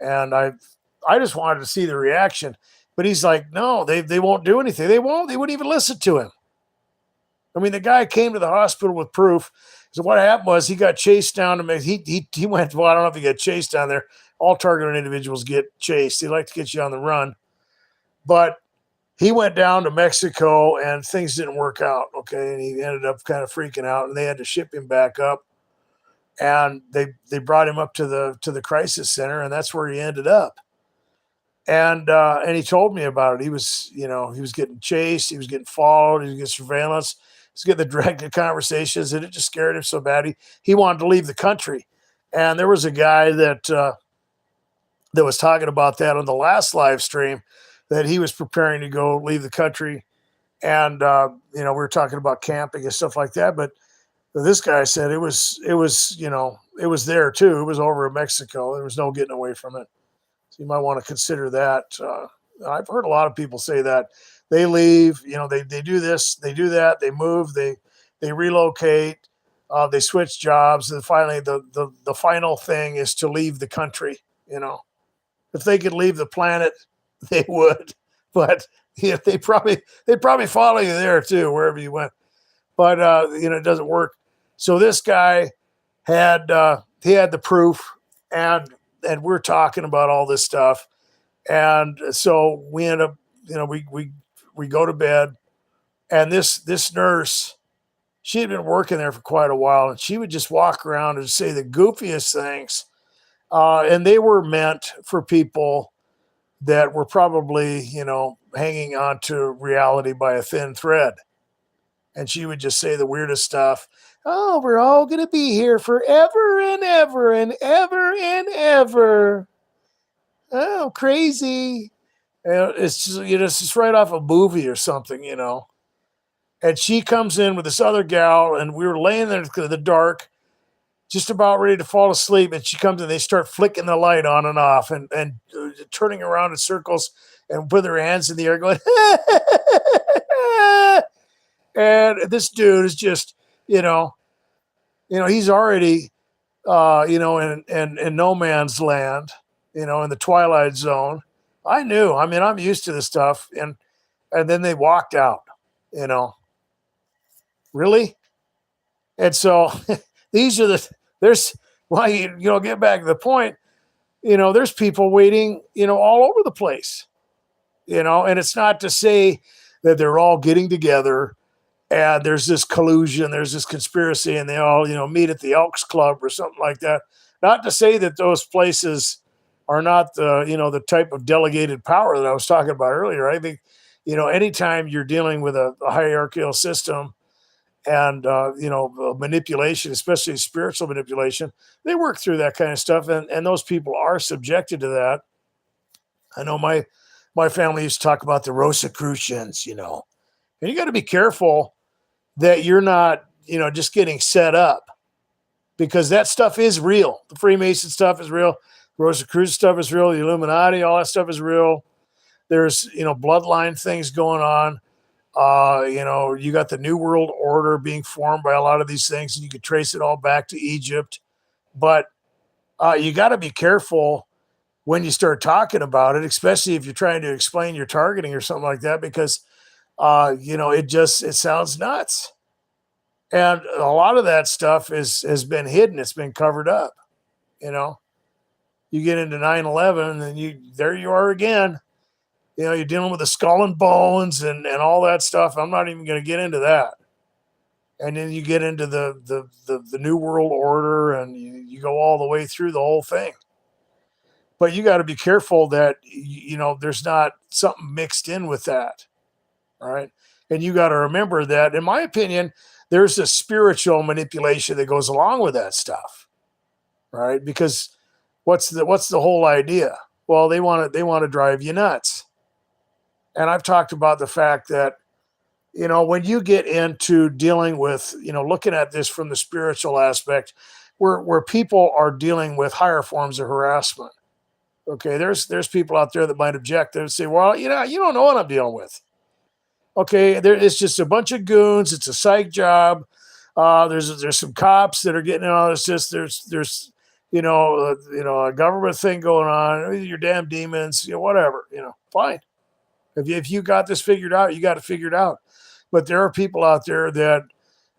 and I just wanted to see the reaction, but he's like, no, they won't do anything. They wouldn't even listen to him. I mean, the guy came to the hospital with proof. So what happened was he got chased down to me. He went, well, I don't know if he got chased down there. All targeted individuals get chased. They like to get you on the run. But he went down to Mexico and things didn't work out. Okay. And he ended up kind of freaking out and they had to ship him back up. And they brought him up to the crisis center, and that's where he ended up. And he told me about it. He was getting chased. He was getting followed. He was getting surveillance. He was getting the directed conversations, and it just scared him so bad. He wanted to leave the country. And there was a guy that was talking about that on the last live stream, that he was preparing to go leave the country. And, we were talking about camping and stuff like that. But this guy said it was there too. It was over in Mexico. There was no getting away from it. So you might want to consider that. I've heard a lot of people say that they leave, they do this, they do that, they move, they relocate, they switch jobs. And finally the final thing is to leave the country. If they could leave the planet, they would, but they probably follow you there too, wherever you went. But, it doesn't work. So this guy had the proof, and we're talking about all this stuff. And so we end up, we go to bed, and this nurse, she had been working there for quite a while, and she would just walk around and say the goofiest things. And they were meant for people that were probably, hanging on to reality by a thin thread. And she would just say the weirdest stuff. Oh, we're all going to be here forever and ever and ever and ever. Oh, crazy. It's just, it's just right off a movie or something, And she comes in with this other gal, and we were laying there in the dark, just about ready to fall asleep. And she comes in, they start flicking the light on and off and turning around in circles and with her hands in the air going, and this dude is just, he's already, in no man's land, in the twilight zone. I knew, I'm used to this stuff. And then they walked out, really. And so these are get back to the point, there's people waiting, all over the place. and it's not to say that they're all getting together and there's this collusion, there's this conspiracy, and they all, meet at the Elks Club or something like that. Not to say that those places are not the type of delegated power that I was talking about earlier. I think, anytime you're dealing with a hierarchical system and manipulation, especially spiritual manipulation, they work through that kind of stuff, and those people are subjected to that. I know my family used to talk about the Rosicrucians, and you got to be careful that you're not, just getting set up, because that stuff is real. The Freemason stuff is real. The Rosicrucian stuff is real. The Illuminati, all that stuff is real. There's, bloodline things going on. You got the New World Order being formed by a lot of these things, and you could trace it all back to Egypt. But you got to be careful when you start talking about it, especially if you're trying to explain your targeting or something like that, because it sounds nuts. And a lot of that stuff has been hidden. It's been covered up. You get into 9/11 and there you are again. You're dealing with the skull and bones and all that stuff. I'm not even going to get into that. And then you get into the New World Order, and you go all the way through the whole thing. But you got to be careful that, there's not something mixed in with that. All right. And you got to remember that, in my opinion, there's a spiritual manipulation that goes along with that stuff. Right. Because what's the whole idea? Well, they want to drive you nuts. And I've talked about the fact that, when you get into dealing with, looking at this from the spiritual aspect, where people are dealing with higher forms of harassment. Okay, there's people out there that might object and say, well, you don't know what I'm dealing with. Okay, it's just a bunch of goons. It's a psych job. There's some cops that are getting in on this. There's a government thing going on. Your damn demons, whatever. Fine. If you got this figured out, you got it figured out. But there are people out there that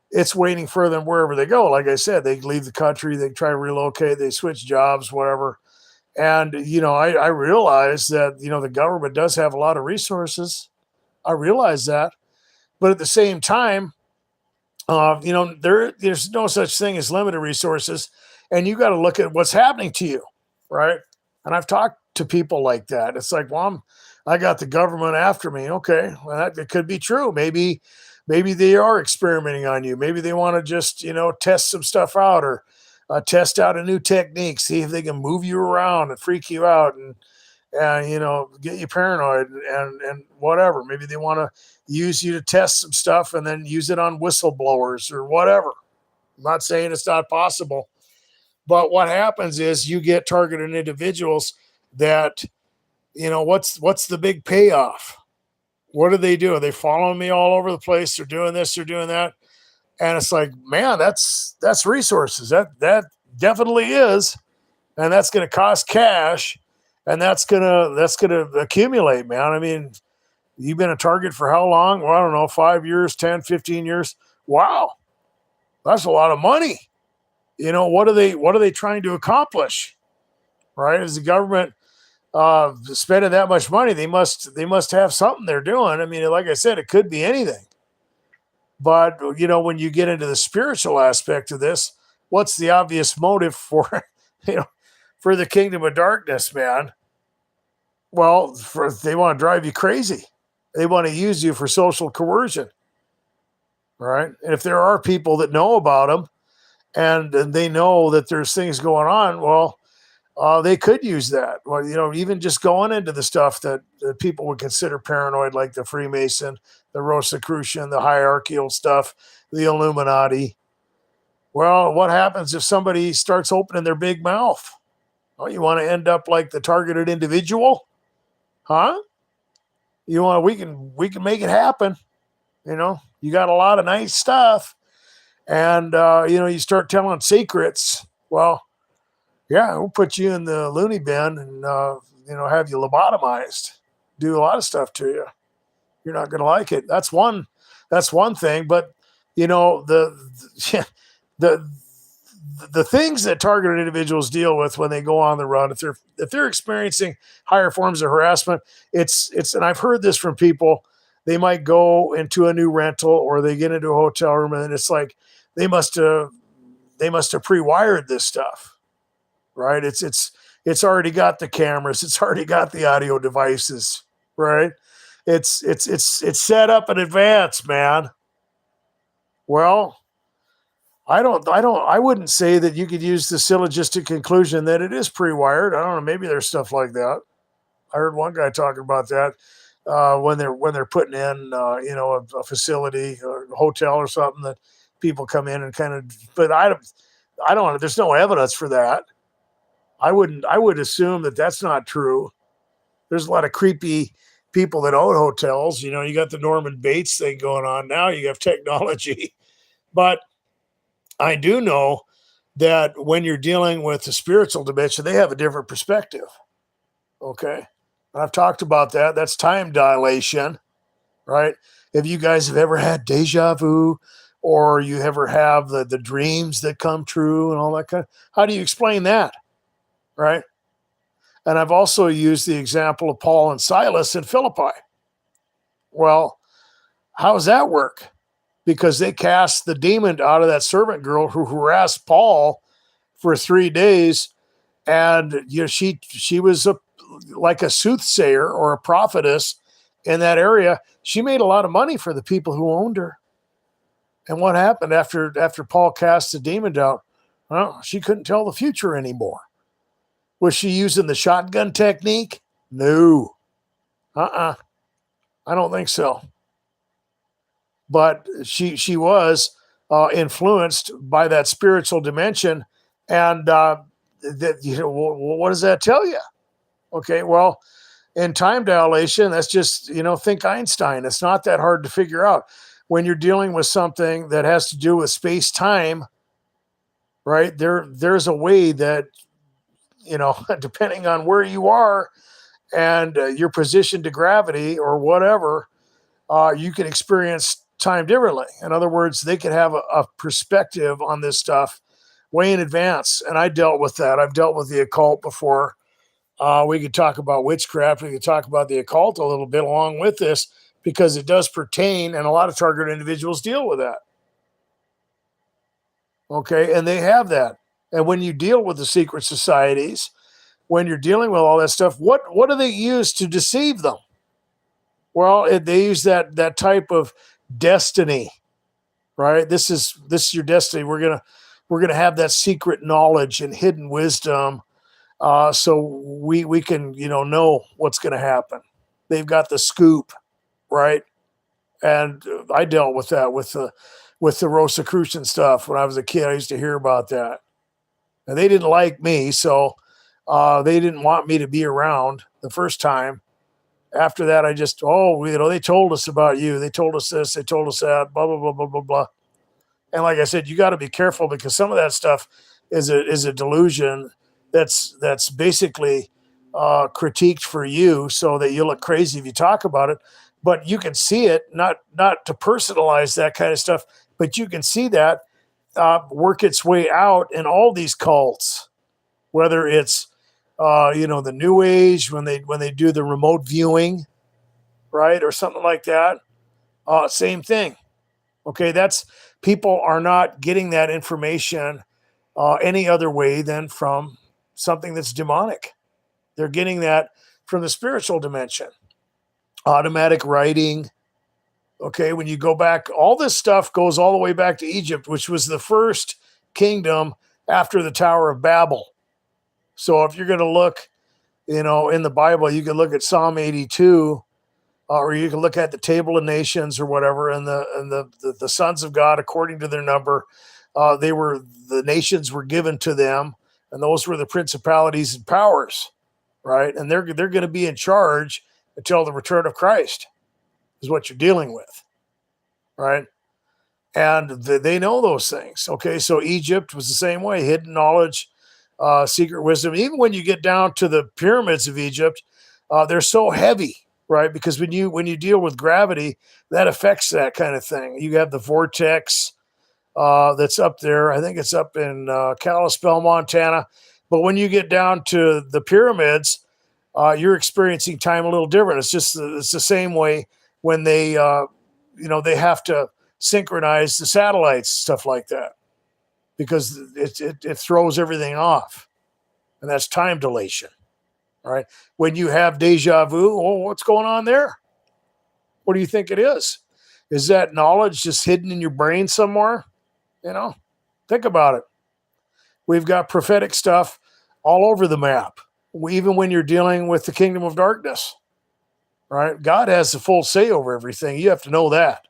it's waiting for them wherever they go. Like I said, they leave the country, they try to relocate, they switch jobs, whatever. And, I realize that, the government does have a lot of resources. I realize that. But at the same time, there's no such thing as limited resources. And you got to look at what's happening to you, right? And I've talked to people like that. It's like, well, I got the government after me. Okay, well, that could be true. Maybe they are experimenting on you. Maybe they want to just, test some stuff out, or test out a new technique, see if they can move you around and freak you out and get you paranoid and whatever. Maybe they want to use you to test some stuff and then use it on whistleblowers or whatever. I'm not saying it's not possible, but what happens is you get targeted individuals that, what's the big payoff? What do they do? Are they following me all over the place? They're doing this, they're doing that. And it's like, man, that's resources. That definitely is. And that's going to cost cash. And that's gonna accumulate, man. I mean, you've been a target for how long? Well, I don't know, 5 years, 10, 15 years. Wow. That's a lot of money. What are they trying to accomplish? Right? Is the government spending that much money? They must have something they're doing. I mean, like I said, it could be anything. But, when you get into the spiritual aspect of this, what's the obvious motive for, for the kingdom of darkness, man? Well, they want to drive you crazy. They want to use you for social coercion, right? And if there are people that know about them and they know that there's things going on, well, they could use that. Well, even just going into the stuff that people would consider paranoid, like the Freemason, the Rosicrucian, the hierarchical stuff, the Illuminati. Well, what happens if somebody starts opening their big mouth? Oh, you want to end up like the targeted individual? Huh? We can make it happen. You got a lot of nice stuff. And, you start telling secrets. Well, yeah, we'll put you in the loony bin and, have you lobotomized, do a lot of stuff to you. You're not going to like it. That's one thing. But, the the things that targeted individuals deal with when they go on the run, if they're experiencing higher forms of harassment, it's and I've heard this from people. They might go into a new rental or they get into a hotel room, and it's like they must have pre-wired this stuff, right? It's already got the cameras, it's already got the audio devices, right? It's set up in advance, man. Well, I wouldn't say that you could use the syllogistic conclusion that it is pre-wired. I don't know. Maybe there's stuff like that. I heard one guy talking about that when they're putting in, a facility or a hotel or something that people come in and kind of, but I don't, there's no evidence for that. I would assume that that's not true. There's a lot of creepy people that own hotels. You got the Norman Bates thing going on now. You have technology, but I do know that when you're dealing with the spiritual dimension, they have a different perspective. Okay. I've talked about that. That's time dilation, right? If you guys have ever had deja vu or you ever have the dreams that come true and all that kind of, how do you explain that? Right. And I've also used the example of Paul and Silas in Philippi. Well, how does that work? Because they cast the demon out of that servant girl who harassed Paul for 3 days. And she was like a soothsayer or a prophetess in that area. She made a lot of money for the people who owned her. And what happened after Paul cast the demon out? Well, she couldn't tell the future anymore. Was she using the shotgun technique? No. I don't think so. But she was influenced by that spiritual dimension, and what does that tell you? Okay, well, in time dilation, that's just think Einstein. It's not that hard to figure out when you're dealing with something that has to do with space time, right? There's a way that depending on where you are and your position to gravity or whatever, you can experience time differently. In other words, they could have a perspective on this stuff way in advance. And I dealt with that. I've dealt with the occult before. We could talk about witchcraft. We could talk about the occult a little bit along with this because it does pertain, and a lot of targeted individuals deal with that. Okay, and they have that. And when you deal with the secret societies, when you're dealing with all that stuff, what do they use to deceive them? Well, they use that type of destiny, right? This is your destiny. We're gonna have that secret knowledge and hidden wisdom, so we can know what's going to happen. They've got the scoop, right? And I dealt with that with the Rosicrucian stuff when I was a kid. I used to hear about that, and they didn't like me, so they didn't want me to be around the first time. After that, I just, they told us about you. They told us this. They told us that, blah, blah, blah, blah, blah, blah. And like I said, you got to be careful because some of that stuff is a delusion that's basically critiqued for you so that you look crazy if you talk about it. But you can see it, not to personalize that kind of stuff, but you can see that work its way out in all these cults, whether it's the New Age when they do the remote viewing, right, or something like that. Same thing. Okay, that's people are not getting that information any other way than from something that's demonic. They're getting that from the spiritual dimension. Automatic writing. Okay, when you go back, all this stuff goes all the way back to Egypt, which was the first kingdom after the Tower of Babel. So if you're going to look, in the Bible, you can look at Psalm 82, or you can look at the Table of Nations or whatever, and the sons of God, according to their number, the nations were given to them, and those were the principalities and powers, right? And they're going to be in charge until the return of Christ, is what you're dealing with, right? And they know those things. Okay, so Egypt was the same way, hidden knowledge, secret wisdom. Even when you get down to the pyramids of Egypt, they're so heavy, right? Because when you deal with gravity, that affects that kind of thing. You have the vortex, that's up there. I think it's up in Kalispell, Montana. But when you get down to the pyramids, you're experiencing time a little different. It's the same way when they they have to synchronize the satellites, stuff like that, because it throws everything off, and that's time dilation. All right. When you have deja vu, oh, what's going on there? What do you think it is? Is that knowledge just hidden in your brain somewhere? Think about it. We've got prophetic stuff all over the map. Even when you're dealing with the kingdom of darkness, right? God has the full say over everything. You have to know that,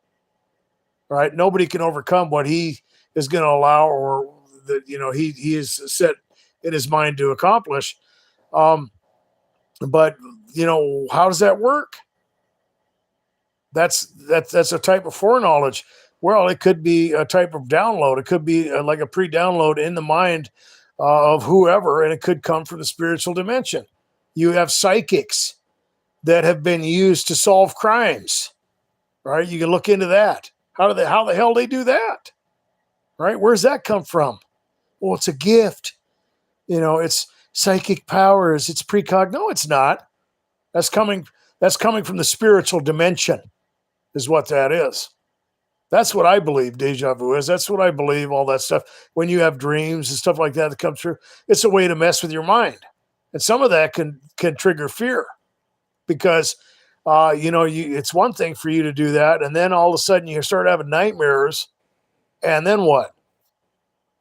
right? Nobody can overcome what he is going to allow, or that, he is set in his mind to accomplish. But how does that work? That's a type of foreknowledge. Well, it could be a type of download. It could be like a pre-download in the mind of whoever, and it could come from the spiritual dimension. You have psychics that have been used to solve crimes, right? You can look into that. How the hell they do that, right? Where's that come from? Well, it's a gift. It's psychic powers. It's precog. No, it's not. That's coming from the spiritual dimension, is what that is. That's what I believe deja vu is. That's what I believe, all that stuff. When you have dreams and stuff like that come through, it's a way to mess with your mind. And some of that can trigger fear, because, it's one thing for you to do that. And then all of a sudden you start having nightmares. And then what?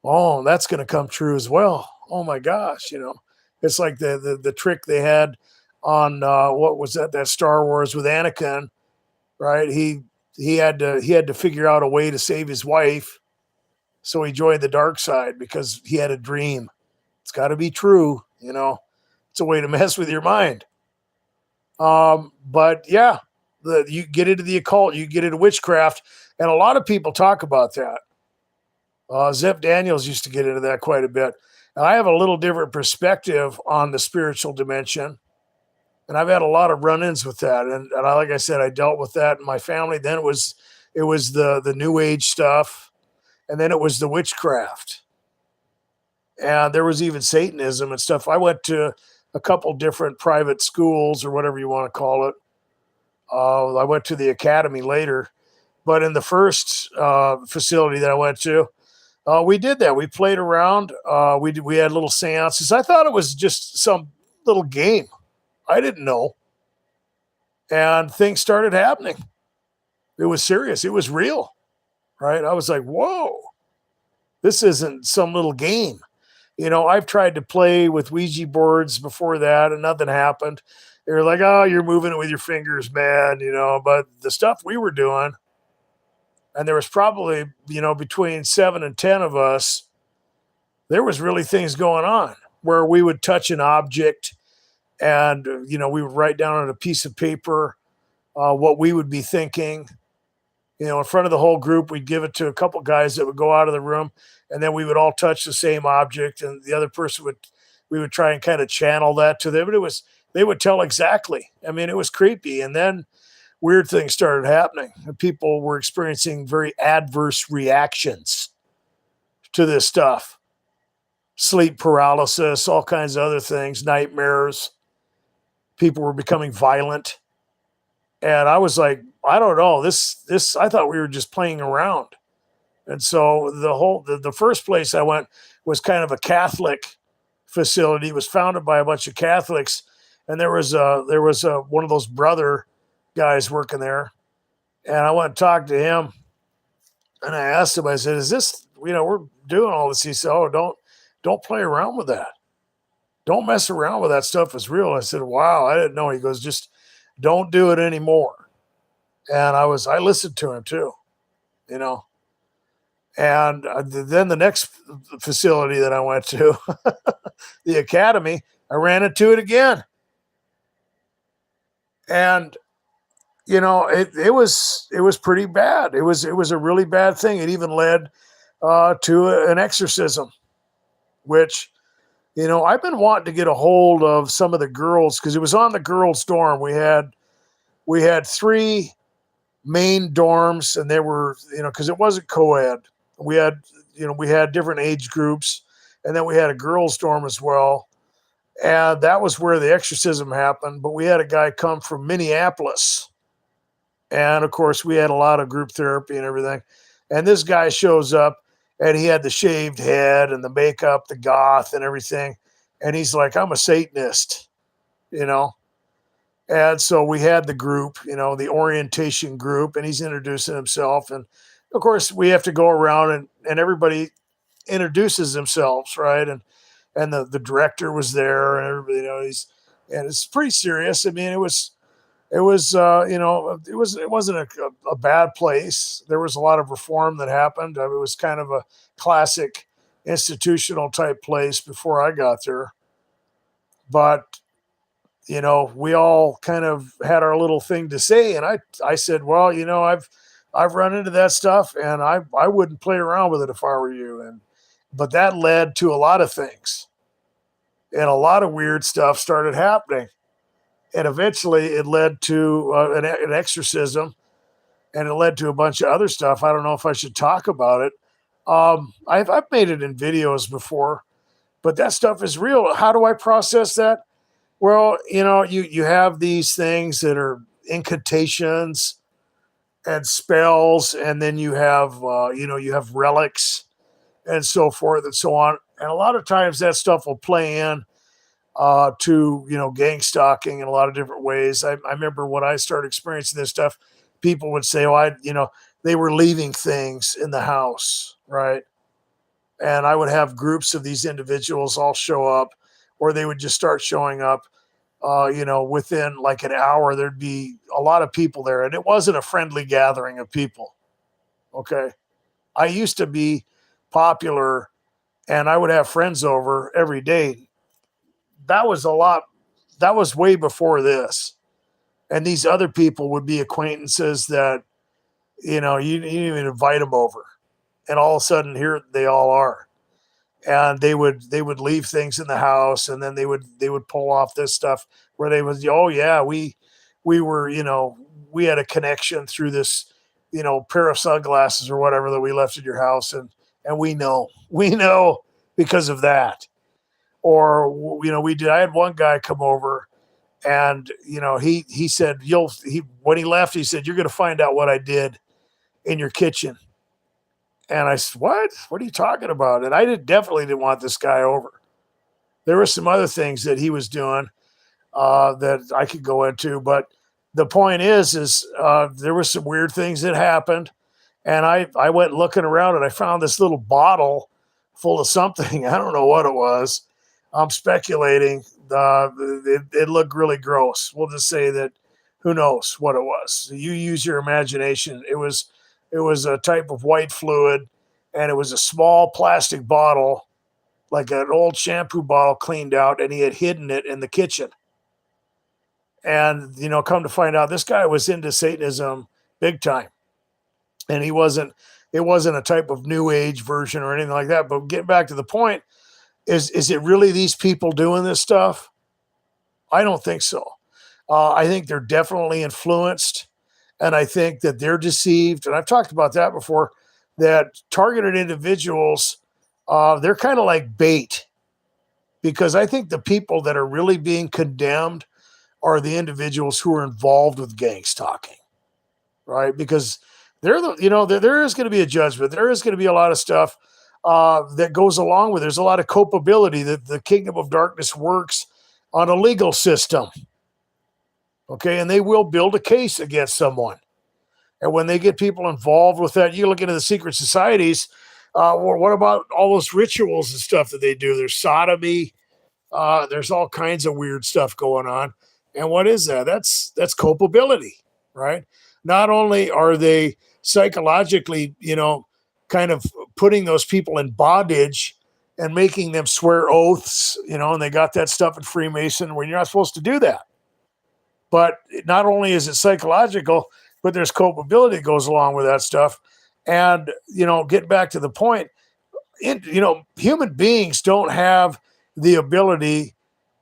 Oh, that's going to come true as well. Oh my gosh. It's like the trick they had on, what was that Star Wars with Anakin, right? He had to figure out a way to save his wife. So he joined the dark side because he had a dream. It's got to be true. It's a way to mess with your mind. But yeah, you get into the occult, you get into witchcraft, and a lot of people talk about that. Zep Daniels used to get into that quite a bit. And I have a little different perspective on the spiritual dimension. And I've had a lot of run-ins with that. And like I said, I dealt with that in my family. Then it was the New Age stuff. And then it was the witchcraft. And there was even Satanism and stuff. I went to a couple different private schools, or whatever you want to call it. I went to the academy later. But in the first facility that I went to, we did that. We played around. We had little seances. I thought it was just some little game. I didn't know. And things started happening. It was serious. It was real, right? I was like, whoa, this isn't some little game. I've tried to play with Ouija boards before that, and nothing happened. They're like, oh, you're moving it with your fingers, man, but the stuff we were doing, and there was probably, between 7 and 10 of us, there was really things going on where we would touch an object, and, we would write down on a piece of paper what we would be thinking. In front of the whole group, we'd give it to a couple guys that would go out of the room, and then we would all touch the same object, and the other person we would try and kind of channel that to them. But they would tell exactly. I mean, it was creepy. And then weird things started happening, and people were experiencing very adverse reactions to this stuff. Sleep paralysis, all kinds of other things, nightmares. People were becoming violent. And I was like, I don't know, this, I thought we were just playing around. And so the first place I went was kind of a Catholic facility. It was founded by a bunch of Catholics. And there was one of those brother guys working there. And I went and talked to him, and I asked him, I said, is this, we're doing all this. He said, oh, don't play around with that. Don't mess around with that stuff. It's real. I said, wow, I didn't know. He goes, just don't do it anymore. And I listened to him too, and then the next facility that I went to, the academy, I ran into it again. And, it was pretty bad. It was a really bad thing. It even led to an exorcism, which, I've been wanting to get a hold of some of the girls, because it was on the girls' dorm. We had 3 main dorms, and they were, because it wasn't co-ed. We had, we had different age groups, and then we had a girls' dorm as well. And that was where the exorcism happened. But we had a guy come from Minneapolis. And of course, we had a lot of group therapy and everything. And this guy shows up, and he had the shaved head and the makeup, the goth and everything. And he's like, I'm a Satanist, you know? And so we had the group, the orientation group, and he's introducing himself. And of course, we have to go around and everybody introduces themselves, right? And the director was there, and everybody, and it's pretty serious. I mean, it wasn't a bad place. There was a lot of reform that happened. I mean, it was kind of a classic institutional type place before I got there. But we all kind of had our little thing to say, and I said, well, I've run into that stuff, and I wouldn't play around with it if I were you. But that led to a lot of things, and a lot of weird stuff started happening. And eventually it led to an exorcism, and it led to a bunch of other stuff. I don't know if I should talk about it. I've made it in videos before, but that stuff is real. How do I process that? Well, you have these things that are incantations and spells, and then you have you have relics and so forth and so on. And a lot of times that stuff will play in to gang stalking in a lot of different ways. I remember when I started experiencing this stuff, people would say, "Oh, they were leaving things in the house, right?" And I would have groups of these individuals all show up, or they would just start showing up. Within like an hour, there'd be a lot of people there, and it wasn't a friendly gathering of people. Okay, I used to be popular, and I would have friends over every day. That was a lot. That was way before this. And these other people would be acquaintances that, you didn't even invite them over. And all of a sudden here they all are. And they would leave things in the house, and then they would pull off this stuff where they was, oh yeah, we were, we had a connection through this, pair of sunglasses or whatever that we left at your house. And we know because of that. Or, I had one guy come over, and, he said, when he left, he said, you're going to find out what I did in your kitchen. And I said, what are you talking about? And I definitely didn't want this guy over. There were some other things that he was doing that I could go into, but the point is there were some weird things that happened. And I went looking around, and I found this little bottle full of something. I don't know what it was. I'm speculating. It looked really gross. We'll just say that who knows what it was. You use your imagination. It was a type of white fluid, and it was a small plastic bottle, like an old shampoo bottle cleaned out, and he had hidden it in the kitchen. And, come to find out, this guy was into Satanism big time. And it wasn't a type of new age version or anything like that. But getting back to the point, is it really these people doing this stuff? I don't think so. I think they're definitely influenced, and I think that they're deceived. And I've talked about that before, that targeted individuals, they're kind of like bait, because I think the people that are really being condemned are the individuals who are involved with gang stalking, right? Because there is going to be a judgment. There is going to be a lot of stuff that goes along with it. There's a lot of culpability that the kingdom of darkness works on a legal system. Okay, and they will build a case against someone. And when they get people involved with that, you look into the secret societies. What about all those rituals and stuff that they do? There's sodomy. There's all kinds of weird stuff going on. And what is that? That's culpability, right? Not only are they psychologically, kind of putting those people in bondage and making them swear oaths, and they got that stuff in Freemason where you're not supposed to do that. But not only is it psychological, but there's culpability that goes along with that stuff. And, get back to the point, human beings don't have the ability,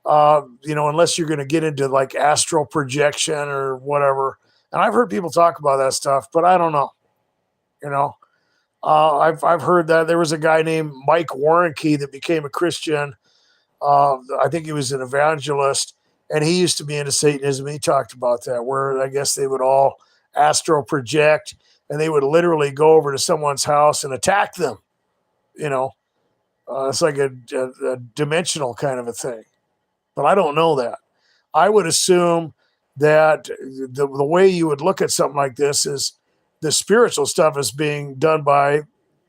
unless you're going to get into like astral projection or whatever. And I've heard people talk about that stuff, but I don't know, I've heard that there was a guy named Mike Warnke that became a Christian. I think he was an evangelist, and he used to be into Satanism. He talked about that, where I guess they would all astral project, and they would literally go over to someone's house and attack them. You know, it's like a dimensional kind of a thing. But I don't know that. I would assume that the way you would look at something like this is the spiritual stuff is being done by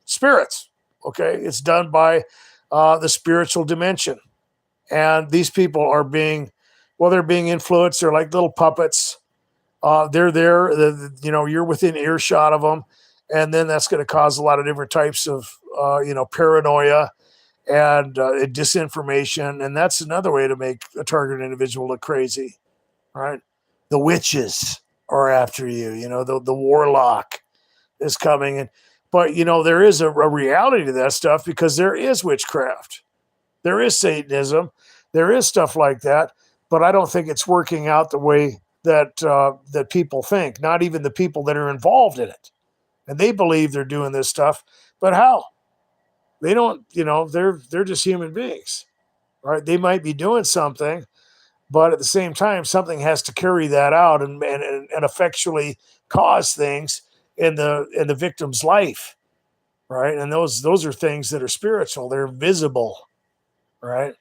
spirits. Okay, it's done by the spiritual dimension, and these people are being, well, they're being influenced. They're like little puppets. They're there. You're within earshot of them, and then that's going to cause a lot of different types of paranoia and disinformation, and that's another way to make a target individual look crazy. Right? The witches are after you. The warlock is coming, but there is a reality to that stuff, because there is witchcraft, there is Satanism, there is stuff like that, but I don't think it's working out the way that people think. Not even the people that are involved in it, and they believe they're doing this stuff, but how? They don't. They're just human beings, right? They might be doing something, but at the same time, something has to carry that out and effectually cause things in the victim's life, right? And those are things that are spiritual. They're visible, right?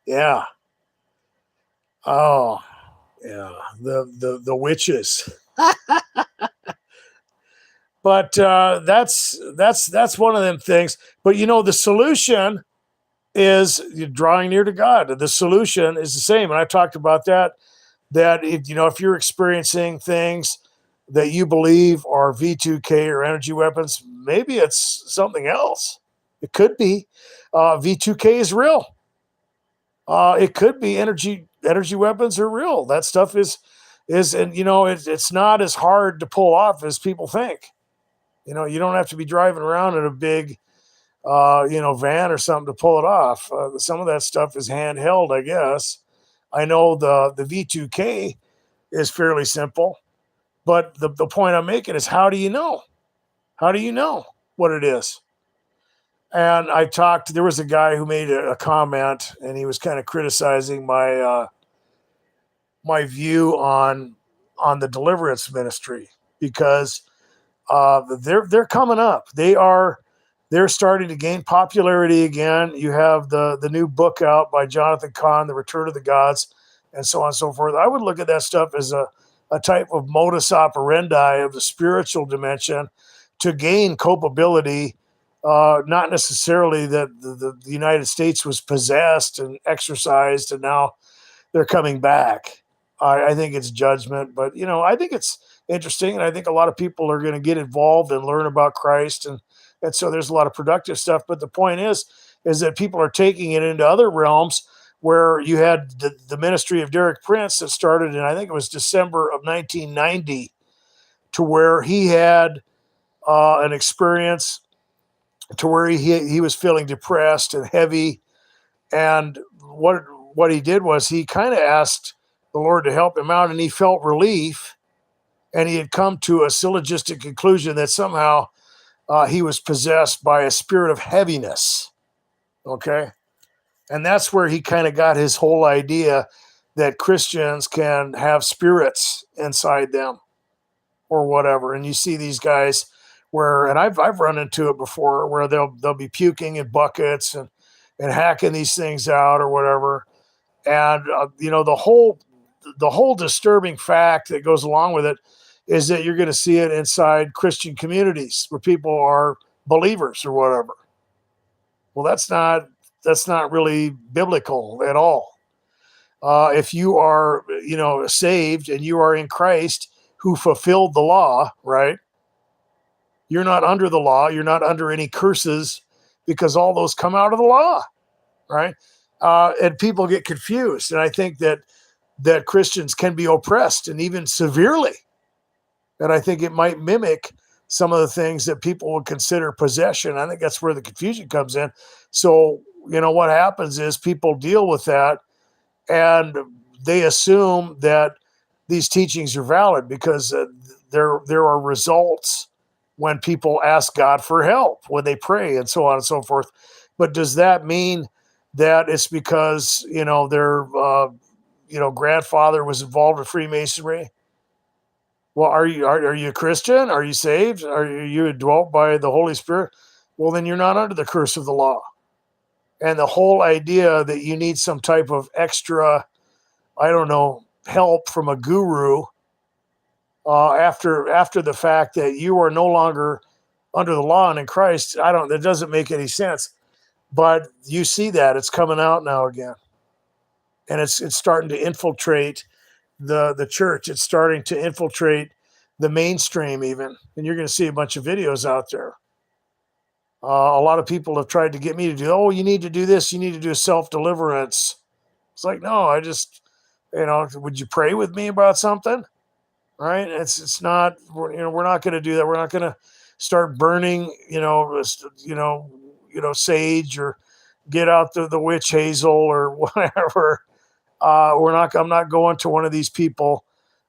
Yeah. Oh, yeah. The witches. But that's one of them things. But the solution is drawing near to God. The solution is the same, and I talked about that. That if you're experiencing things that you believe are V2K or energy weapons, maybe it's something else. It could be V2K is real. It could be energy weapons are real. That stuff is and it's not as hard to pull off as people think. You don't have to be driving around in a big van or something to pull it off. Some of that stuff is handheld, I guess. I know the V2K is fairly simple, but the point I'm making is, how do you know? How do you know what it is? And there was a guy who made a comment, and he was kind of criticizing my view on the deliverance ministry, because they're coming up. They're starting to gain popularity again. You have the new book out by Jonathan Cahn, The Return of the Gods, and so on and so forth. I would look at that stuff as a type of modus operandi of the spiritual dimension to gain culpability. Not necessarily that the United States was possessed and exorcised and now they're coming back. I think it's judgment, but I think it's interesting, and I think a lot of people are going to get involved and learn about Christ, and so there's a lot of productive stuff. But the point is that people are taking it into other realms, where you had the ministry of Derek Prince that started in, I think it was December of 1990, to where he had an experience to where he was feeling depressed and heavy, and what he did was he kind of asked the Lord to help him out, and he felt relief, and he had come to a syllogistic conclusion that somehow he was possessed by a spirit of heaviness. Okay. And that's where he kind of got his whole idea that Christians can have spirits inside them or whatever. And you see these guys and I've run into it before, where they'll be puking in buckets and hacking these things out or whatever. And, the whole disturbing fact that goes along with it is that you're going to see it inside Christian communities where people are believers or whatever. Well, that's not really biblical at all. If you are, saved and you are in Christ, who fulfilled the law, right? You're not under the law. You're not under any curses, because all those come out of the law, right? And people get confused. And I think that Christians can be oppressed, and even severely. And I think it might mimic some of the things that people would consider possession. I think that's where the confusion comes in. So, what happens is people deal with that, and they assume that these teachings are valid because there are results when people ask God for help, when they pray, and so on and so forth. But does that mean that it's because their grandfather was involved with Freemasonry? Well, are you a Christian? Are you saved? Are you indwelt by the Holy Spirit? Well, then you're not under the curse of the law. And the whole idea that you need some type of extra, I don't know, help from a guru after the fact that you are no longer under the law and in Christ, that doesn't make any sense. But you see that it's coming out now again, and it's starting to infiltrate the church. It's starting to infiltrate the mainstream even, and you're going to see a bunch of videos out there. A lot of people have tried to get me to do, oh, you need to do this, you need to do self-deliverance. It's like, no, I just, would you pray with me about something? Right? It's not, we're not going to do that. We're not going to start burning, sage, or get out the witch hazel or whatever. I'm not going to one of these people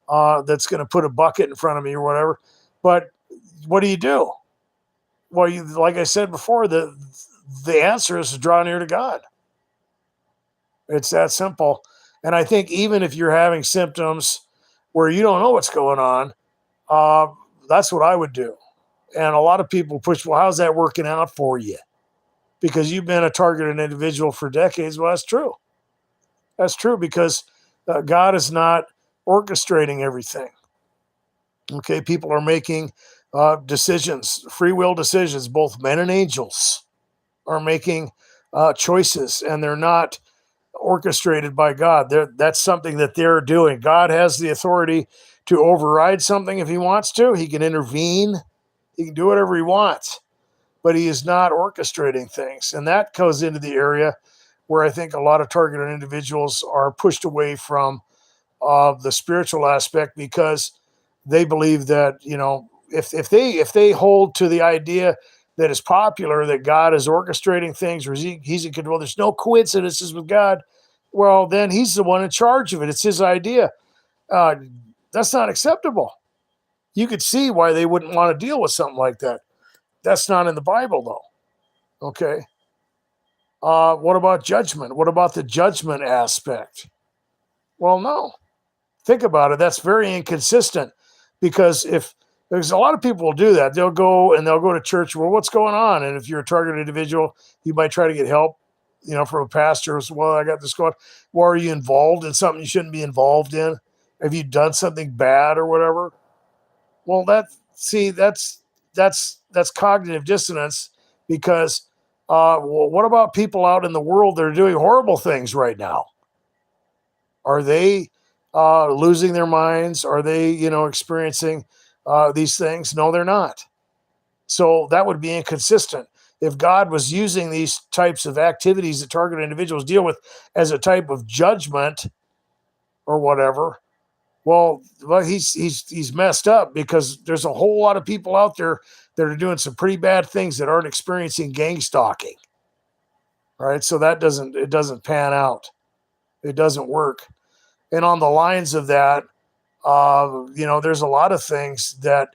that's going to put a bucket in front of me or whatever. But what do? Well, like I said before, the answer is to draw near to God. It's that simple. And I think even if you're having symptoms where you don't know what's going on, that's what I would do. And a lot of people push, well, how's that working out for you? Because you've been a targeted individual for decades. Well, that's true. That's true because God is not orchestrating everything. Okay, people are making decisions, free will decisions. Both men and angels are making choices, and they're not orchestrated by God. That's something that they're doing. God has the authority to override something if he wants to. He can intervene. He can do whatever he wants, but he is not orchestrating things. And that goes into the area where I think a lot of targeted individuals are pushed away from the spiritual aspect, because they believe that, if they hold to the idea that is popular, that God is orchestrating things, or he's in control, there's no coincidences with God, well, then he's the one in charge of it. It's his idea. That's not acceptable. You could see why they wouldn't want to deal with something like that. That's not in the Bible, though. Okay. What about judgment? What about the judgment aspect? Well, no. Think about it. That's very inconsistent, because if there's a lot of people will do that, they'll go to church. Well, what's going on? And if you're a targeted individual, you might try to get help, from a pastor. Well, I got this going. Well, are you involved in something you shouldn't be involved in? Have you done something bad or whatever? Well, that's cognitive dissonance, because well, what about people out in the world that are doing horrible things right now? Are they losing their minds? Are they, experiencing these things? No, they're not. So that would be inconsistent. If God was using these types of activities that targeted individuals deal with as a type of judgment or whatever, well, he's messed up, because there's a whole lot of people out there that are doing some pretty bad things that aren't experiencing gang stalking. All right, so it doesn't pan out. It doesn't work. And on the lines of that, there's a lot of things that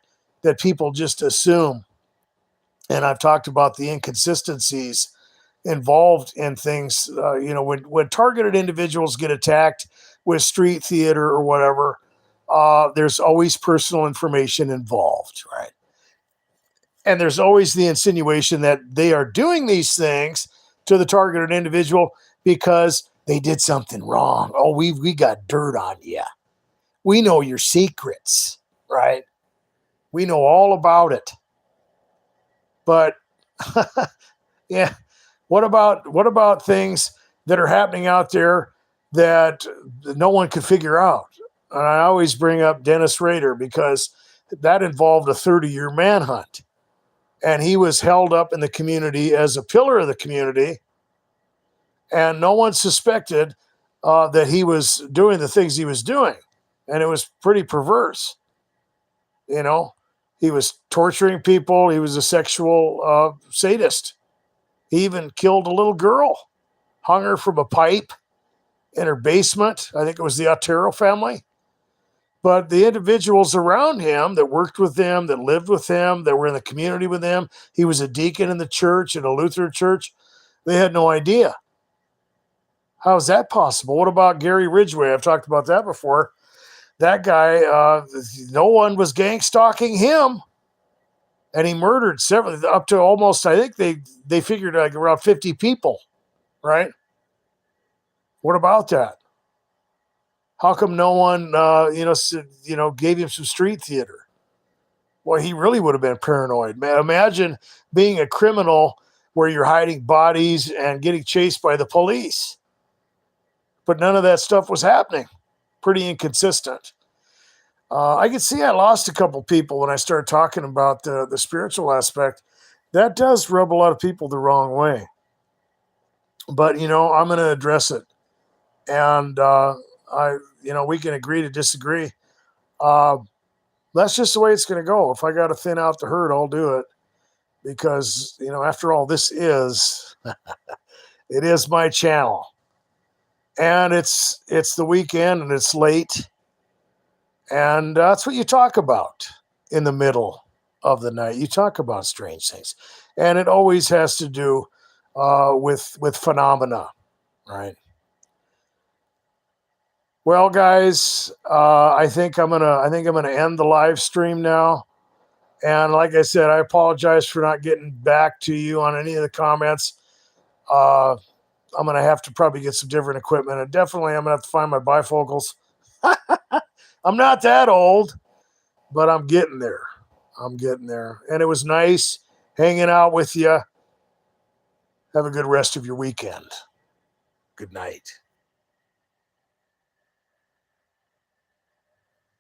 people just assume. And I've talked about the inconsistencies involved in things. When targeted individuals get attacked with street theater or whatever, there's always personal information involved, right? And there's always the insinuation that they are doing these things to the targeted individual because they did something wrong. Oh, we got dirt on you. We know your secrets, right? We know all about it. But yeah, what about things that are happening out there that no one could figure out? And I always bring up Dennis Rader, because that involved a 30-year manhunt. And he was held up in the community as a pillar of the community. And no one suspected that he was doing the things he was doing. And it was pretty perverse. He was torturing people. He was a sexual sadist. He even killed a little girl, hung her from a pipe in her basement. I think it was the Otero family. But the individuals around him that worked with him, that lived with him, that were in the community with him, he was a deacon in the church, in a Lutheran church, they had no idea. How is that possible? What about Gary Ridgway? I've talked about that before. That guy, no one was gang stalking him. And he murdered several, up to almost, I think they figured like around 50 people, right? What about that? How come no one, gave him some street theater? Well, he really would have been paranoid. Man, imagine being a criminal where you're hiding bodies and getting chased by the police. But none of that stuff was happening. Pretty inconsistent. I could see I lost a couple people when I started talking about the spiritual aspect. That does rub a lot of people the wrong way. But, I'm going to address it. And we can agree to disagree. That's just the way it's going to go. If I got to thin out the herd, I'll do it. Because, after all, this is, it is my channel. And it's the weekend and it's late. And that's what you talk about in the middle of the night. You talk about strange things. And it always has to do with phenomena, right? Well, guys, I think I'm gonna end the live stream now. And like I said, I apologize for not getting back to you on any of the comments. I'm gonna have to probably get some different equipment, and definitely I'm gonna have to find my bifocals. I'm not that old, but I'm getting there. And it was nice hanging out with you. Have a good rest of your weekend. Good night.